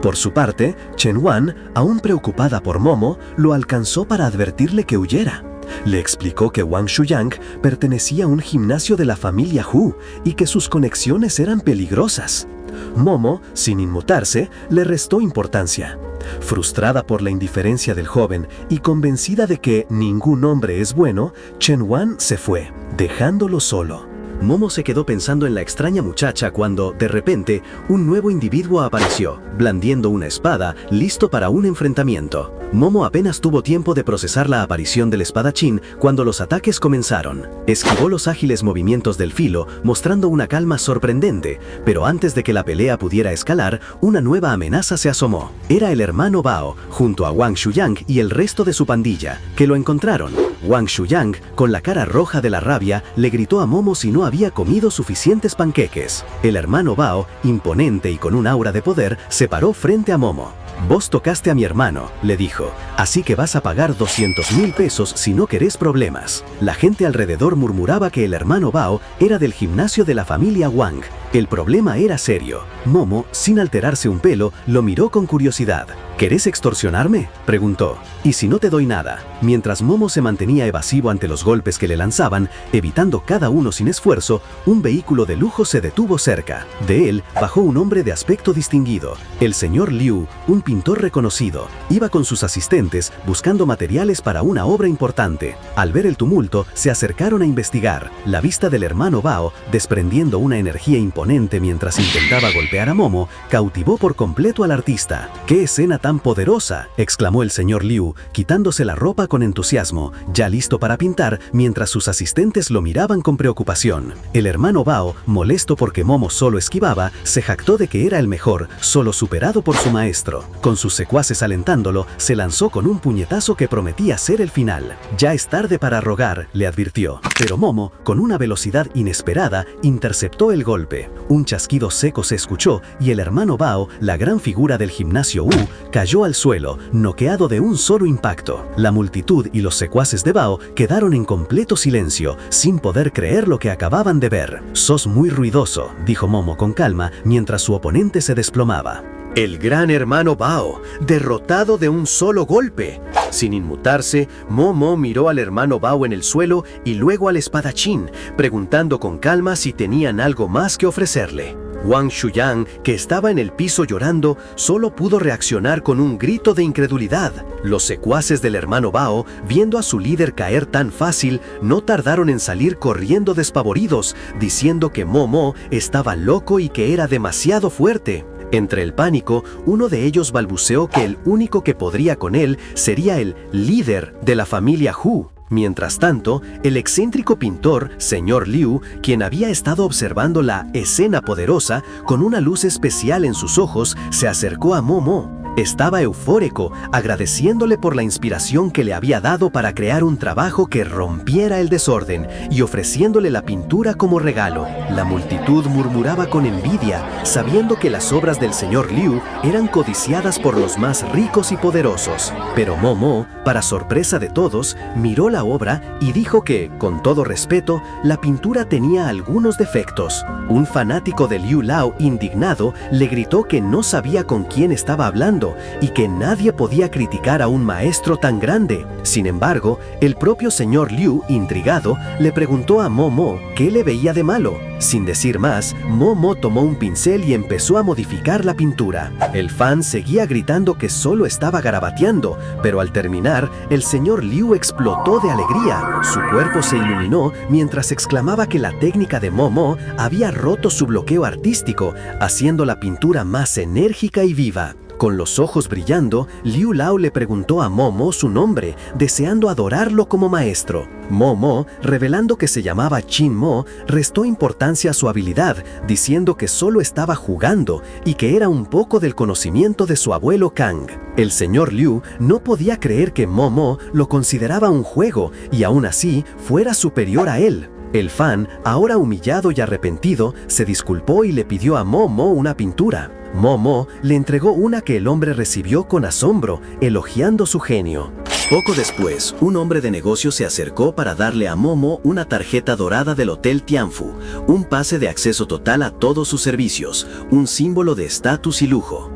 Por su parte, Chen Wan, aún preocupada por Momo, lo alcanzó para advertirle que huyera. Le explicó que Wang Shuyang pertenecía a un gimnasio de la familia Hu y que sus conexiones eran peligrosas. Momo, sin inmutarse, le restó importancia. Frustrada por la indiferencia del joven y convencida de que ningún hombre es bueno, Chen Wan se fue, dejándolo solo. Momo se quedó pensando en la extraña muchacha cuando, de repente, un nuevo individuo apareció, blandiendo una espada, listo para un enfrentamiento. Momo apenas tuvo tiempo de procesar la aparición del espadachín cuando los ataques comenzaron. Esquivó los ágiles movimientos del filo, mostrando una calma sorprendente, pero antes de que la pelea pudiera escalar, una nueva amenaza se asomó. Era el hermano Bao, junto a Wang Shuyang y el resto de su pandilla, que lo encontraron. Wang Shuyang, con la cara roja de la rabia, le gritó a Momo si no había comido suficientes panqueques. El hermano Bao, imponente y con un aura de poder, se paró frente a Momo. «Vos tocaste a mi hermano», le dijo, «así que vas a pagar 200,000 pesos si no querés problemas». La gente alrededor murmuraba que el hermano Bao era del gimnasio de la familia Wang. El problema era serio. Momo, sin alterarse un pelo, lo miró con curiosidad. «¿Querés extorsionarme?», preguntó. «¿Y si no te doy nada?». Mientras Momo se mantenía evasivo ante los golpes que le lanzaban, evitando cada uno sin esfuerzo, un vehículo de lujo se detuvo cerca. De él bajó un hombre de aspecto distinguido. El señor Liu, un pintor reconocido, iba con sus asistentes buscando materiales para una obra importante. Al ver el tumulto, se acercaron a investigar. La vista del hermano Bao, desprendiendo una energía imponente mientras intentaba golpear a Momo, cautivó por completo al artista. «¡Qué escena tan poderosa!», exclamó el señor Liu, quitándose la ropa con entusiasmo, ya listo para pintar, mientras sus asistentes lo miraban con preocupación. El hermano Bao, molesto porque Momo solo esquivaba, se jactó de que era el mejor, solo superado por su maestro. Con sus secuaces alentándolo, se lanzó con un puñetazo que prometía ser el final. «Ya es tarde para rogar», le advirtió. Pero Momo, con una velocidad inesperada, interceptó el golpe. Un chasquido seco se escuchó y el hermano Bao, la gran figura del gimnasio Wu, cayó al suelo, noqueado de un solo impacto. La multitud y los secuaces de Bao quedaron en completo silencio, sin poder creer lo que acababan de ver. «Sos muy ruidoso», dijo Momo con calma mientras su oponente se desplomaba. El gran hermano Bao, derrotado de un solo golpe. Sin inmutarse, Momo miró al hermano Bao en el suelo y luego al espadachín, preguntando con calma si tenían algo más que ofrecerle. Wang Shuyang, que estaba en el piso llorando, solo pudo reaccionar con un grito de incredulidad. Los secuaces del hermano Bao, viendo a su líder caer tan fácil, no tardaron en salir corriendo despavoridos, diciendo que Momo estaba loco y que era demasiado fuerte. Entre el pánico, uno de ellos balbuceó que el único que podría con él sería el líder de la familia Hu. Mientras tanto, el excéntrico pintor, señor Liu, quien había estado observando la escena poderosa, con una luz especial en sus ojos, se acercó a Momo. Estaba eufórico, agradeciéndole por la inspiración que le había dado para crear un trabajo que rompiera el desorden y ofreciéndole la pintura como regalo. La multitud murmuraba con envidia, sabiendo que las obras del señor Liu eran codiciadas por los más ricos y poderosos. Pero Momo, para sorpresa de todos, miró la obra y dijo que, con todo respeto, la pintura tenía algunos defectos. Un fanático de Liu Lao, indignado, le gritó que no sabía con quién estaba hablando y que nadie podía criticar a un maestro tan grande. Sin embargo, el propio señor Liu, intrigado, le preguntó a Momo qué le veía de malo. Sin decir más, Momo tomó un pincel y empezó a modificar la pintura. El fan seguía gritando que solo estaba garabateando, pero al terminar, el señor Liu explotó de alegría. Su cuerpo se iluminó mientras exclamaba que la técnica de Momo había roto su bloqueo artístico, haciendo la pintura más enérgica y viva. Con los ojos brillando, Liu Lao le preguntó a Momo su nombre, deseando adorarlo como maestro. Momo, revelando que se llamaba Qin Mo, restó importancia a su habilidad, diciendo que solo estaba jugando y que era un poco del conocimiento de su abuelo Kang. El señor Liu no podía creer que Momo lo consideraba un juego y aún así fuera superior a él. El fan, ahora humillado y arrepentido, se disculpó y le pidió a Momo una pintura. Momo le entregó una que el hombre recibió con asombro, elogiando su genio. Poco después, un hombre de negocios se acercó para darle a Momo una tarjeta dorada del Hotel Tianfu, un pase de acceso total a todos sus servicios, un símbolo de estatus y lujo.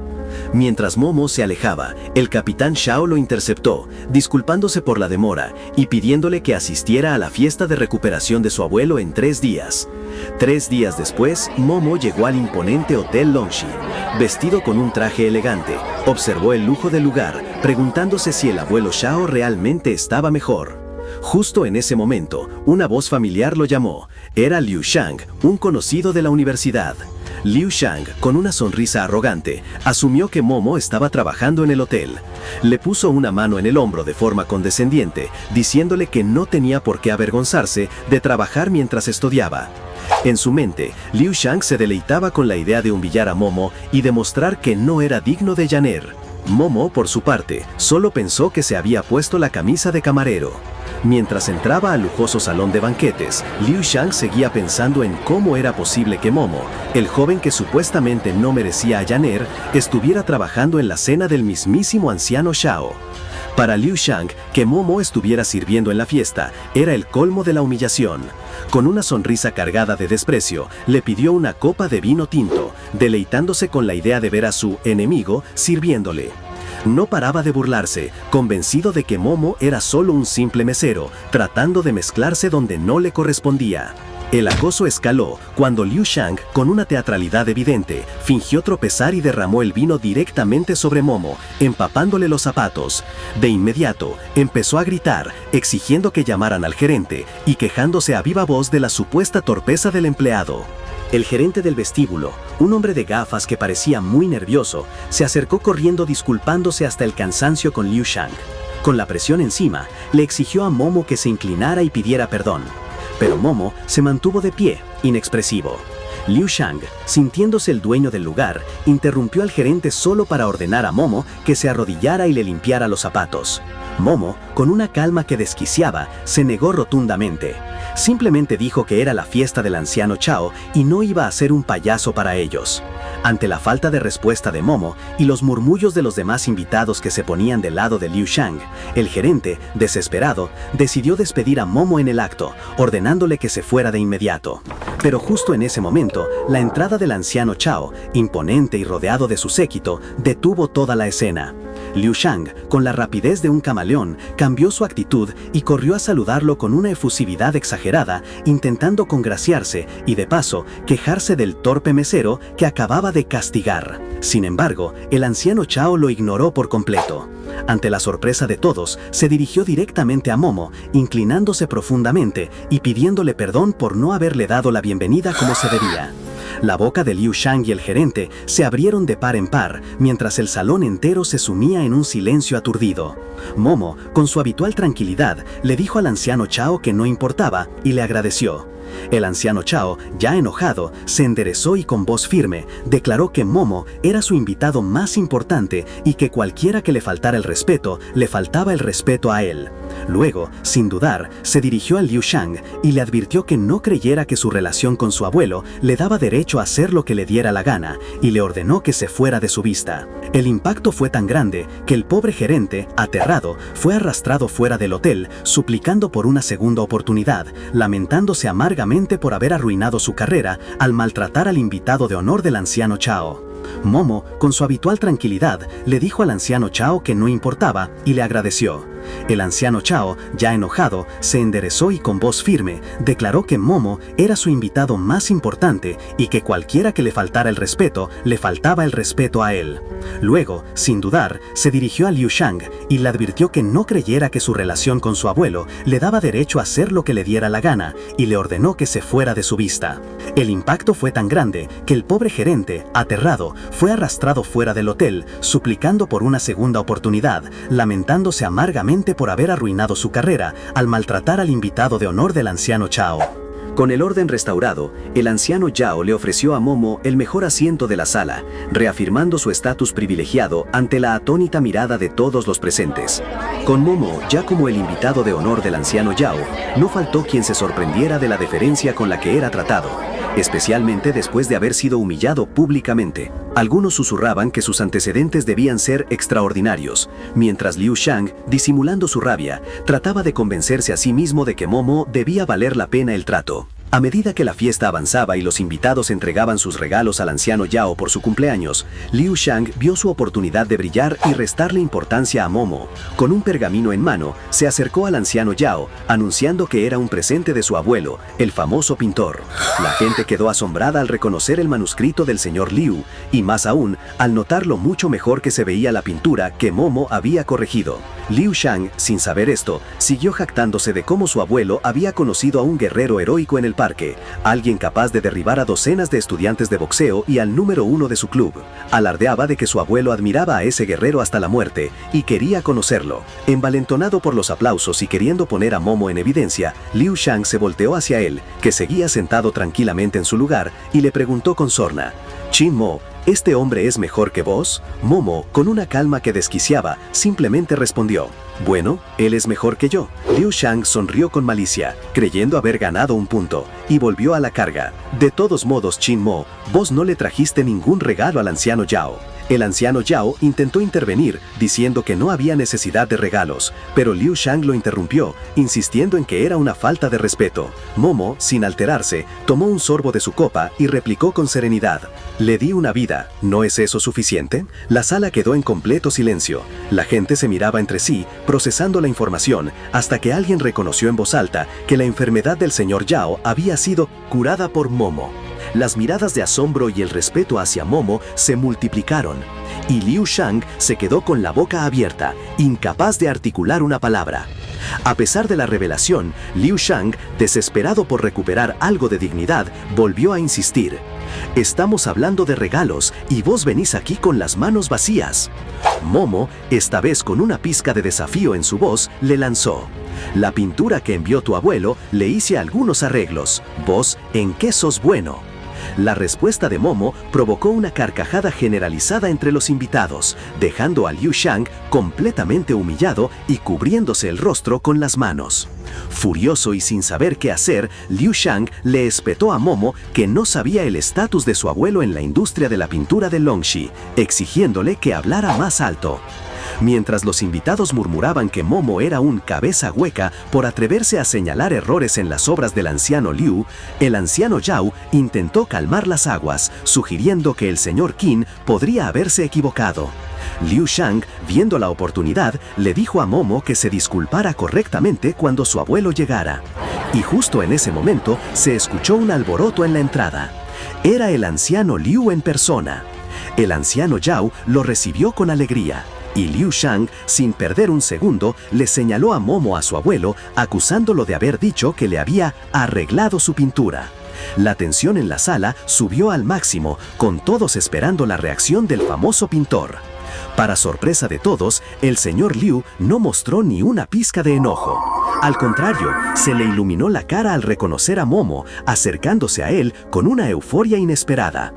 Mientras Momo se alejaba, el capitán Shao lo interceptó, disculpándose por la demora y pidiéndole que asistiera a la fiesta de recuperación de su abuelo en 3 días. 3 días después, Momo llegó al imponente Hotel Longxi. Vestido con un traje elegante, observó el lujo del lugar, preguntándose si el abuelo Shao realmente estaba mejor. Justo en ese momento, una voz familiar lo llamó. Era Liu Shang, un conocido de la universidad. Liu Shang, con una sonrisa arrogante, asumió que Momo estaba trabajando en el hotel. Le puso una mano en el hombro de forma condescendiente, diciéndole que no tenía por qué avergonzarse de trabajar mientras estudiaba. En su mente, Liu Shang se deleitaba con la idea de humillar a Momo y demostrar que no era digno de Yaner. Momo, por su parte, solo pensó que se había puesto la camisa de camarero. Mientras entraba al lujoso salón de banquetes, Liu Shang seguía pensando en cómo era posible que Momo, el joven que supuestamente no merecía a Yaner, estuviera trabajando en la cena del mismísimo anciano Shao. Para Liu Shang, que Momo estuviera sirviendo en la fiesta era el colmo de la humillación. Con una sonrisa cargada de desprecio, le pidió una copa de vino tinto, deleitándose con la idea de ver a su enemigo sirviéndole. No paraba de burlarse, convencido de que Momo era solo un simple mesero, tratando de mezclarse donde no le correspondía. El acoso escaló cuando Liu Shang, con una teatralidad evidente, fingió tropezar y derramó el vino directamente sobre Momo, empapándole los zapatos. De inmediato, empezó a gritar, exigiendo que llamaran al gerente y quejándose a viva voz de la supuesta torpeza del empleado. El gerente del vestíbulo, un hombre de gafas que parecía muy nervioso, se acercó corriendo disculpándose hasta el cansancio con Liu Shang. Con la presión encima, le exigió a Momo que se inclinara y pidiera perdón. Pero Momo se mantuvo de pie, inexpresivo. Liu Shang, sintiéndose el dueño del lugar, interrumpió al gerente solo para ordenar a Momo que se arrodillara y le limpiara los zapatos. Momo, con una calma que desquiciaba, se negó rotundamente. Simplemente dijo que era la fiesta del anciano Chao y no iba a ser un payaso para ellos. Ante la falta de respuesta de Momo y los murmullos de los demás invitados que se ponían del lado de Liu Shang, el gerente, desesperado, decidió despedir a Momo en el acto, ordenándole que se fuera de inmediato. Pero justo en ese momento, la entrada del anciano Chao, imponente y rodeado de su séquito, detuvo toda la escena. Liu Shang, con la rapidez de un camaleón, cambió su actitud y corrió a saludarlo con una efusividad exagerada, intentando congraciarse y, de paso, quejarse del torpe mesero que acababa de castigar. Sin embargo, el anciano Chao lo ignoró por completo. Ante la sorpresa de todos, se dirigió directamente a Momo, inclinándose profundamente y pidiéndole perdón por no haberle dado la bienvenida como se debía. La boca de Liu Shang y el gerente se abrieron de par en par, mientras el salón entero se sumía en un silencio aturdido. Momo, con su habitual tranquilidad, le dijo al anciano Chao que no importaba y le agradeció. El anciano Chao, ya enojado, se enderezó y con voz firme declaró que Momo era su invitado más importante y que cualquiera que le faltara el respeto, le faltaba el respeto a él. Luego, sin dudar, se dirigió a Liu Shang y le advirtió que no creyera que su relación con su abuelo le daba derecho a hacer lo que le diera la gana y le ordenó que se fuera de su vista. El impacto fue tan grande que el pobre gerente, aterrado, fue arrastrado fuera del hotel, suplicando por una segunda oportunidad, lamentándose amargamente por haber arruinado su carrera al maltratar al invitado de honor del anciano Chao. Momo, con su habitual tranquilidad, le dijo al anciano Chao que no importaba y le agradeció. El anciano Chao, ya enojado, se enderezó y con voz firme declaró que Momo era su invitado más importante y que cualquiera que le faltara el respeto, le faltaba el respeto a él. Luego, sin dudar, se dirigió a Liu Shang y le advirtió que no creyera que su relación con su abuelo le daba derecho a hacer lo que le diera la gana y le ordenó que se fuera de su vista. El impacto fue tan grande que el pobre gerente, aterrado, fue arrastrado fuera del hotel, suplicando por una segunda oportunidad, lamentándose amargamente por haber arruinado su carrera al maltratar al invitado de honor del anciano Chao. Con el orden restaurado, el anciano Yao le ofreció a Momo el mejor asiento de la sala, reafirmando su estatus privilegiado ante la atónita mirada de todos los presentes. Con Momo ya como el invitado de honor del anciano Yao, no faltó quien se sorprendiera de la deferencia con la que era tratado, especialmente después de haber sido humillado públicamente. Algunos susurraban que sus antecedentes debían ser extraordinarios, mientras Liu Shang, disimulando su rabia, trataba de convencerse a sí mismo de que Momo debía valer la pena el trato. A medida que la fiesta avanzaba y los invitados entregaban sus regalos al anciano Yao por su cumpleaños, Liu Shang vio su oportunidad de brillar y restarle importancia a Momo. Con un pergamino en mano, se acercó al anciano Yao, anunciando que era un presente de su abuelo, el famoso pintor. La gente quedó asombrada al reconocer el manuscrito del señor Liu, y más aún, al notar lo mucho mejor que se veía la pintura que Momo había corregido. Liu Shang, sin saber esto, siguió jactándose de cómo su abuelo había conocido a un guerrero heroico en el parque, alguien capaz de derribar a docenas de estudiantes de boxeo y al número 1 de su club. Alardeaba de que su abuelo admiraba a ese guerrero hasta la muerte y quería conocerlo. Envalentonado por los aplausos y queriendo poner a Momo en evidencia, Liu Shang se volteó hacia él, que seguía sentado tranquilamente en su lugar, y le preguntó con sorna: «Chin Mo, ¿este hombre es mejor que vos?». Momo, con una calma que desquiciaba, simplemente respondió: «Bueno, él es mejor que yo». Liu Shang sonrió con malicia, creyendo haber ganado un punto, y volvió a la carga: «De todos modos, Chin Mo, vos no le trajiste ningún regalo al anciano Yao». El anciano Yao intentó intervenir, diciendo que no había necesidad de regalos, pero Liu Shang lo interrumpió, insistiendo en que era una falta de respeto. Momo, sin alterarse, tomó un sorbo de su copa y replicó con serenidad: «Le di una vida, ¿no es eso suficiente?». La sala quedó en completo silencio. La gente se miraba entre sí, procesando la información, hasta que alguien reconoció en voz alta que la enfermedad del señor Yao había sido curada por Momo. Las miradas de asombro y el respeto hacia Momo se multiplicaron, y Liu Shang se quedó con la boca abierta, incapaz de articular una palabra. A pesar de la revelación, Liu Shang, desesperado por recuperar algo de dignidad, volvió a insistir: «Estamos hablando de regalos y vos venís aquí con las manos vacías». Momo, esta vez con una pizca de desafío en su voz, le lanzó: «La pintura que envió tu abuelo le hice algunos arreglos. ¿Vos en qué sos bueno?». La respuesta de Momo provocó una carcajada generalizada entre los invitados, dejando a Liu Shang completamente humillado y cubriéndose el rostro con las manos. Furioso y sin saber qué hacer, Liu Shang le espetó a Momo que no sabía el estatus de su abuelo en la industria de la pintura de Longxi, exigiéndole que hablara más alto. Mientras los invitados murmuraban que Momo era un cabeza hueca por atreverse a señalar errores en las obras del anciano Liu, el anciano Yao intentó calmar las aguas, sugiriendo que el señor Qin podría haberse equivocado. Liu Shang, viendo la oportunidad, le dijo a Momo que se disculpara correctamente cuando su abuelo llegara. Y justo en ese momento se escuchó un alboroto en la entrada. Era el anciano Liu en persona. El anciano Yao lo recibió con alegría, y Liu Shang, sin perder un segundo, le señaló a Momo a su abuelo, acusándolo de haber dicho que le había arreglado su pintura. La tensión en la sala subió al máximo, con todos esperando la reacción del famoso pintor. Para sorpresa de todos, el señor Liu no mostró ni una pizca de enojo. Al contrario, se le iluminó la cara al reconocer a Momo, acercándose a él con una euforia inesperada.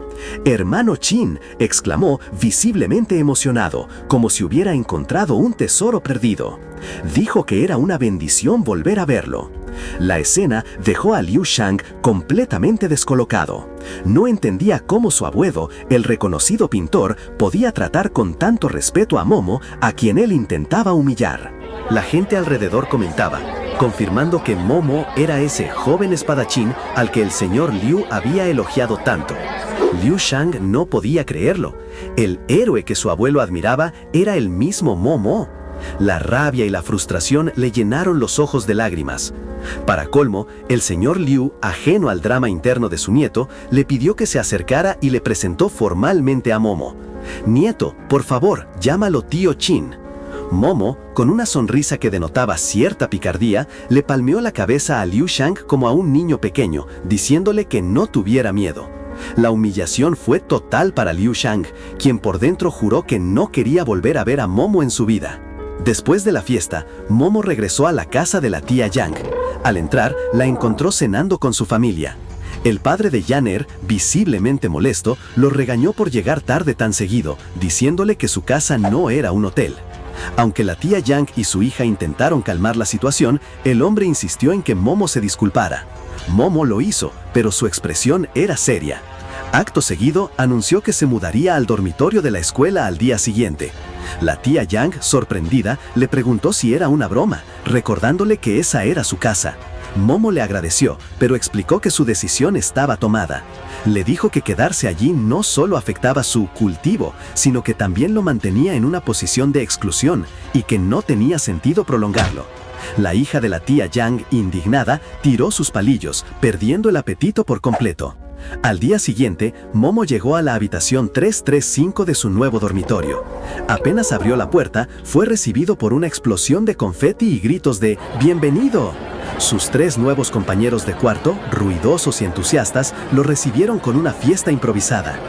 «Hermano Qin», exclamó visiblemente emocionado, como si hubiera encontrado un tesoro perdido. Dijo que era una bendición volver a verlo. La escena dejó a Liu Shang completamente descolocado. No entendía cómo su abuelo, el reconocido pintor, podía tratar con tanto respeto a Momo, a quien él intentaba humillar. La gente alrededor comentaba, confirmando que Momo era ese joven espadachín al que el señor Liu había elogiado tanto. Liu Shang no podía creerlo. El héroe que su abuelo admiraba era el mismo Momo. La rabia y la frustración le llenaron los ojos de lágrimas. Para colmo, el señor Liu, ajeno al drama interno de su nieto, le pidió que se acercara y le presentó formalmente a Momo. «Nieto, por favor, llámalo tío Qin». Momo, con una sonrisa que denotaba cierta picardía, le palmeó la cabeza a Liu Shang como a un niño pequeño, diciéndole que no tuviera miedo. La humillación fue total para Liu Shang, quien por dentro juró que no quería volver a ver a Momo en su vida. Después de la fiesta, Momo regresó a la casa de la tía Yang. Al entrar, la encontró cenando con su familia. El padre de Yan, visiblemente molesto, lo regañó por llegar tarde tan seguido, diciéndole que su casa no era un hotel. Aunque la tía Yang y su hija intentaron calmar la situación, el hombre insistió en que Momo se disculpara. Momo lo hizo, pero su expresión era seria. Acto seguido, anunció que se mudaría al dormitorio de la escuela al día siguiente. La tía Yang, sorprendida, le preguntó si era una broma, recordándole que esa era su casa. Momo le agradeció, pero explicó que su decisión estaba tomada. Le dijo que quedarse allí no solo afectaba su cultivo, sino que también lo mantenía en una posición de exclusión y que no tenía sentido prolongarlo. La hija de la tía Yang, indignada, tiró sus palillos, perdiendo el apetito por completo. Al día siguiente, Momo llegó a la habitación 335 de su nuevo dormitorio. Apenas abrió la puerta, fue recibido por una explosión de confeti y gritos de ¡bienvenido! Sus 3 nuevos compañeros de cuarto, ruidosos y entusiastas, lo recibieron con una fiesta improvisada.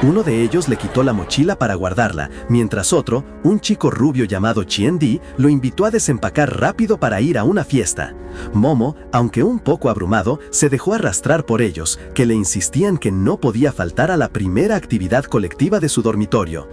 Uno de ellos le quitó la mochila para guardarla, mientras otro, un chico rubio llamado Chien Di, lo invitó a desempacar rápido para ir a una fiesta. Momo, aunque un poco abrumado, se dejó arrastrar por ellos, que le insistían que no podía faltar a la primera actividad colectiva de su dormitorio.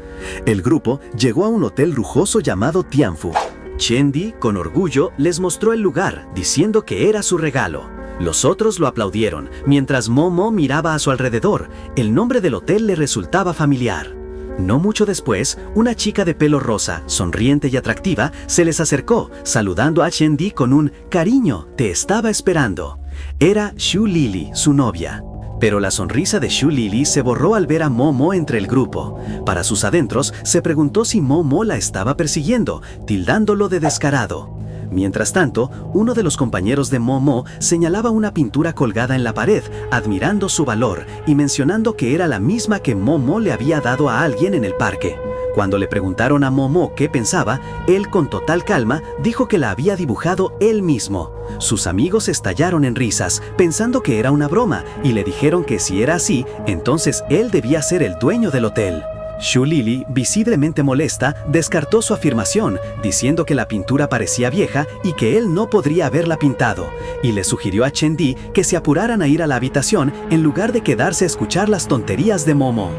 El grupo llegó a un hotel lujoso llamado Tianfu. Chien Di, con orgullo, les mostró el lugar, diciendo que era su regalo. Los otros lo aplaudieron, mientras Momo miraba a su alrededor. El nombre del hotel le resultaba familiar. No mucho después, una chica de pelo rosa, sonriente y atractiva, se les acercó, saludando a Chien Di con un «Cariño, te estaba esperando». Era Xu Lili, su novia. Pero la sonrisa de Xu Lili se borró al ver a Momo entre el grupo. Para sus adentros, se preguntó si Momo la estaba persiguiendo, tildándolo de descarado. Mientras tanto, uno de los compañeros de Momo señalaba una pintura colgada en la pared, admirando su valor y mencionando que era la misma que Momo le había dado a alguien en el parque. Cuando le preguntaron a Momo qué pensaba, él con total calma dijo que la había dibujado él mismo. Sus amigos estallaron en risas, pensando que era una broma, y le dijeron que si era así, entonces él debía ser el dueño del hotel. Xu Lili, visiblemente molesta, descartó su afirmación, diciendo que la pintura parecía vieja y que él no podría haberla pintado, y le sugirió a Chien Di que se apuraran a ir a la habitación en lugar de quedarse a escuchar las tonterías de Momo.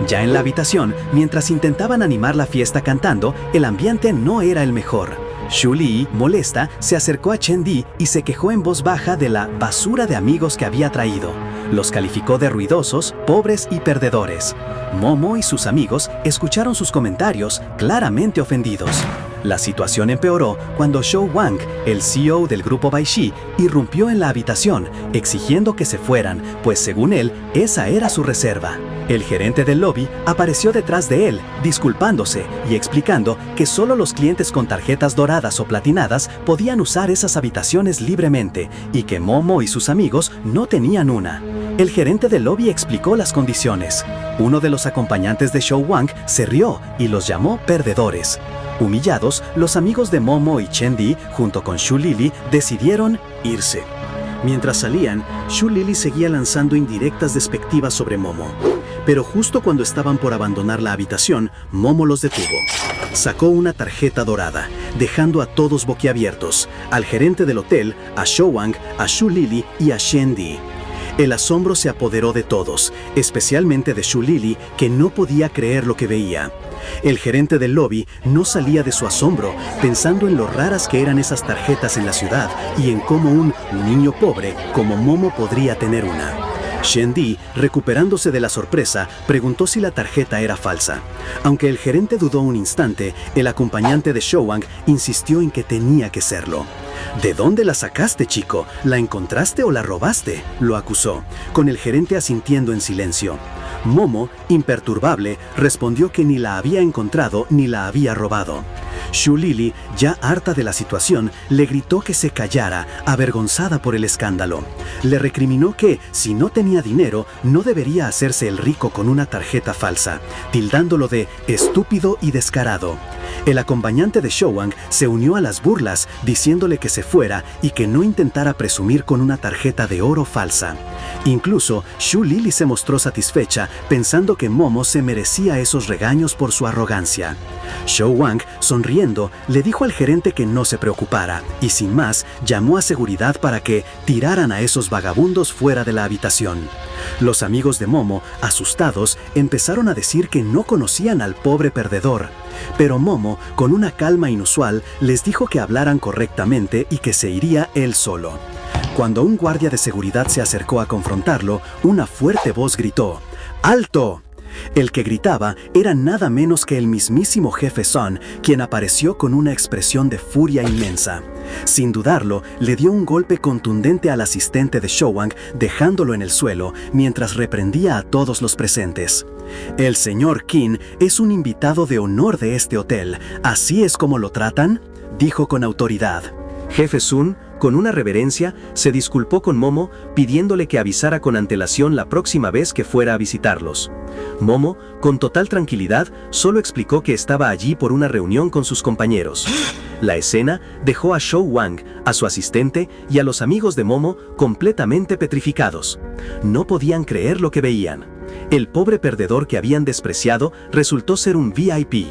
Ya en la habitación, mientras intentaban animar la fiesta cantando, el ambiente no era el mejor. Xu Li, molesta, se acercó a Chen Di y se quejó en voz baja de la basura de amigos que había traído. Los calificó de ruidosos, pobres y perdedores. Momo y sus amigos escucharon sus comentarios, claramente ofendidos. La situación empeoró cuando Shou Wang, el CEO del grupo Baishi, irrumpió en la habitación, exigiendo que se fueran, pues según él, esa era su reserva. El gerente del lobby apareció detrás de él, disculpándose y explicando que solo los clientes con tarjetas doradas o platinadas podían usar esas habitaciones libremente y que Momo y sus amigos no tenían una. El gerente del lobby explicó las condiciones. Uno de los acompañantes de Shou Wang se rió y los llamó perdedores. Humillados, los amigos de Momo y Chen Di, junto con Xu Lili, decidieron irse. Mientras salían, Xu Lili seguía lanzando indirectas despectivas sobre Momo. Pero justo cuando estaban por abandonar la habitación, Momo los detuvo. Sacó una tarjeta dorada, dejando a todos boquiabiertos, al gerente del hotel, a Shou Wang, a Xu Lili y a Chen Di. El asombro se apoderó de todos, especialmente de Xu Lili, que no podía creer lo que veía. El gerente del lobby no salía de su asombro, pensando en lo raras que eran esas tarjetas en la ciudad y en cómo un niño pobre como Momo podría tener una. Chen Di, recuperándose de la sorpresa, preguntó si la tarjeta era falsa. Aunque el gerente dudó un instante, el acompañante de Shou Wang insistió en que tenía que serlo. ¿De dónde la sacaste, chico? ¿La encontraste o la robaste?, lo acusó, con el gerente asintiendo en silencio. Momo, imperturbable, respondió que ni la había encontrado ni la había robado. Xu Lili, ya harta de la situación, le gritó que se callara, avergonzada por el escándalo. Le recriminó que, si no tenía dinero, no debería hacerse el rico con una tarjeta falsa, tildándolo de estúpido y descarado. El acompañante de Shou Wang se unió a las burlas, diciéndole que se fuera y que no intentara presumir con una tarjeta de oro falsa. Incluso, Xu Lili se mostró satisfecha, pensando que Momo se merecía esos regaños por su arrogancia. Shou Wang, sonriendo, le dijo al gerente que no se preocupara, y sin más, llamó a seguridad para que tiraran a esos vagabundos fuera de la habitación. Los amigos de Momo, asustados, empezaron a decir que no conocían al pobre perdedor. Pero Momo, con una calma inusual, les dijo que hablaran correctamente y que se iría él solo. Cuando un guardia de seguridad se acercó a confrontarlo, una fuerte voz gritó: ¡Alto! El que gritaba era nada menos que el mismísimo jefe Sun, quien apareció con una expresión de furia inmensa. Sin dudarlo, le dio un golpe contundente al asistente de Shou Wang, dejándolo en el suelo, mientras reprendía a todos los presentes. El señor Qin es un invitado de honor de este hotel. ¿Así es como lo tratan?, dijo con autoridad. Jefe Sun, con una reverencia, se disculpó con Momo, pidiéndole que avisara con antelación la próxima vez que fuera a visitarlos. Momo, con total tranquilidad, solo explicó que estaba allí por una reunión con sus compañeros. La escena dejó a Shou Wang, a su asistente y a los amigos de Momo completamente petrificados. No podían creer lo que veían. El pobre perdedor que habían despreciado resultó ser un VIP.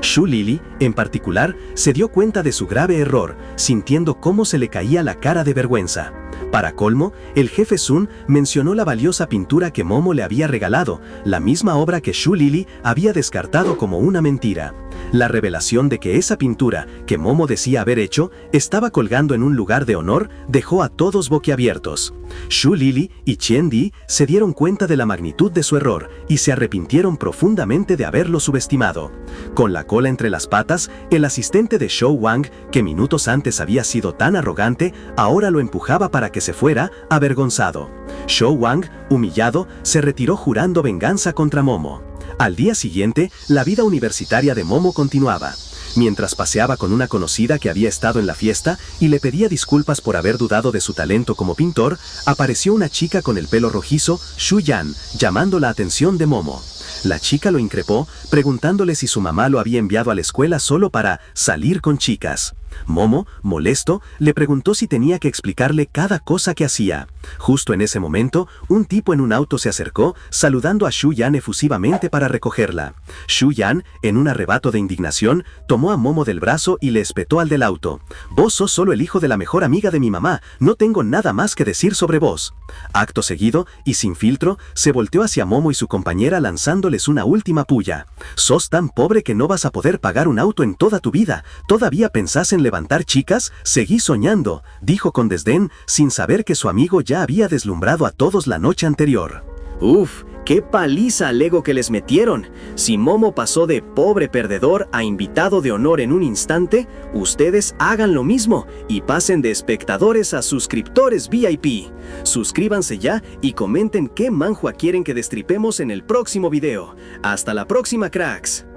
Xu Lili, en particular, se dio cuenta de su grave error, sintiendo cómo se le caía la cara de vergüenza. Para colmo, el jefe Sun mencionó la valiosa pintura que Momo le había regalado, la misma obra que Xu Lili había descartado como una mentira. La revelación de que esa pintura, que Momo decía haber hecho, estaba colgando en un lugar de honor, dejó a todos boquiabiertos. Xu Lili y Chen Di se dieron cuenta de la magnitud de su error y se arrepintieron profundamente de haberlo subestimado. Con la cola entre las patas, el asistente de Shou Wang, que minutos antes había sido tan arrogante, ahora lo empujaba para que se fuera, avergonzado. Shou Wang, humillado, se retiró jurando venganza contra Momo. Al día siguiente, la vida universitaria de Momo continuaba. Mientras paseaba con una conocida que había estado en la fiesta y le pedía disculpas por haber dudado de su talento como pintor, apareció una chica con el pelo rojizo, Xu Yan, llamando la atención de Momo. La chica lo increpó, preguntándole si su mamá lo había enviado a la escuela solo para salir con chicas. Momo, molesto, le preguntó si tenía que explicarle cada cosa que hacía. Justo en ese momento, un tipo en un auto se acercó, saludando a Xu Yan efusivamente para recogerla. Xu Yan, en un arrebato de indignación, tomó a Momo del brazo y le espetó al del auto. «Vos sos solo el hijo de la mejor amiga de mi mamá, no tengo nada más que decir sobre vos». Acto seguido, y sin filtro, se volteó hacia Momo y su compañera lanzándole dándoles una última puya. «Sos tan pobre que no vas a poder pagar un auto en toda tu vida. ¿Todavía pensás en levantar chicas? Seguí soñando», dijo con desdén, sin saber que su amigo ya había deslumbrado a todos la noche anterior. Uf, qué paliza al ego que les metieron. Si Momo pasó de pobre perdedor a invitado de honor en un instante, ustedes hagan lo mismo y pasen de espectadores a suscriptores VIP. Suscríbanse ya y comenten qué manhua quieren que destripemos en el próximo video. Hasta la próxima, cracks.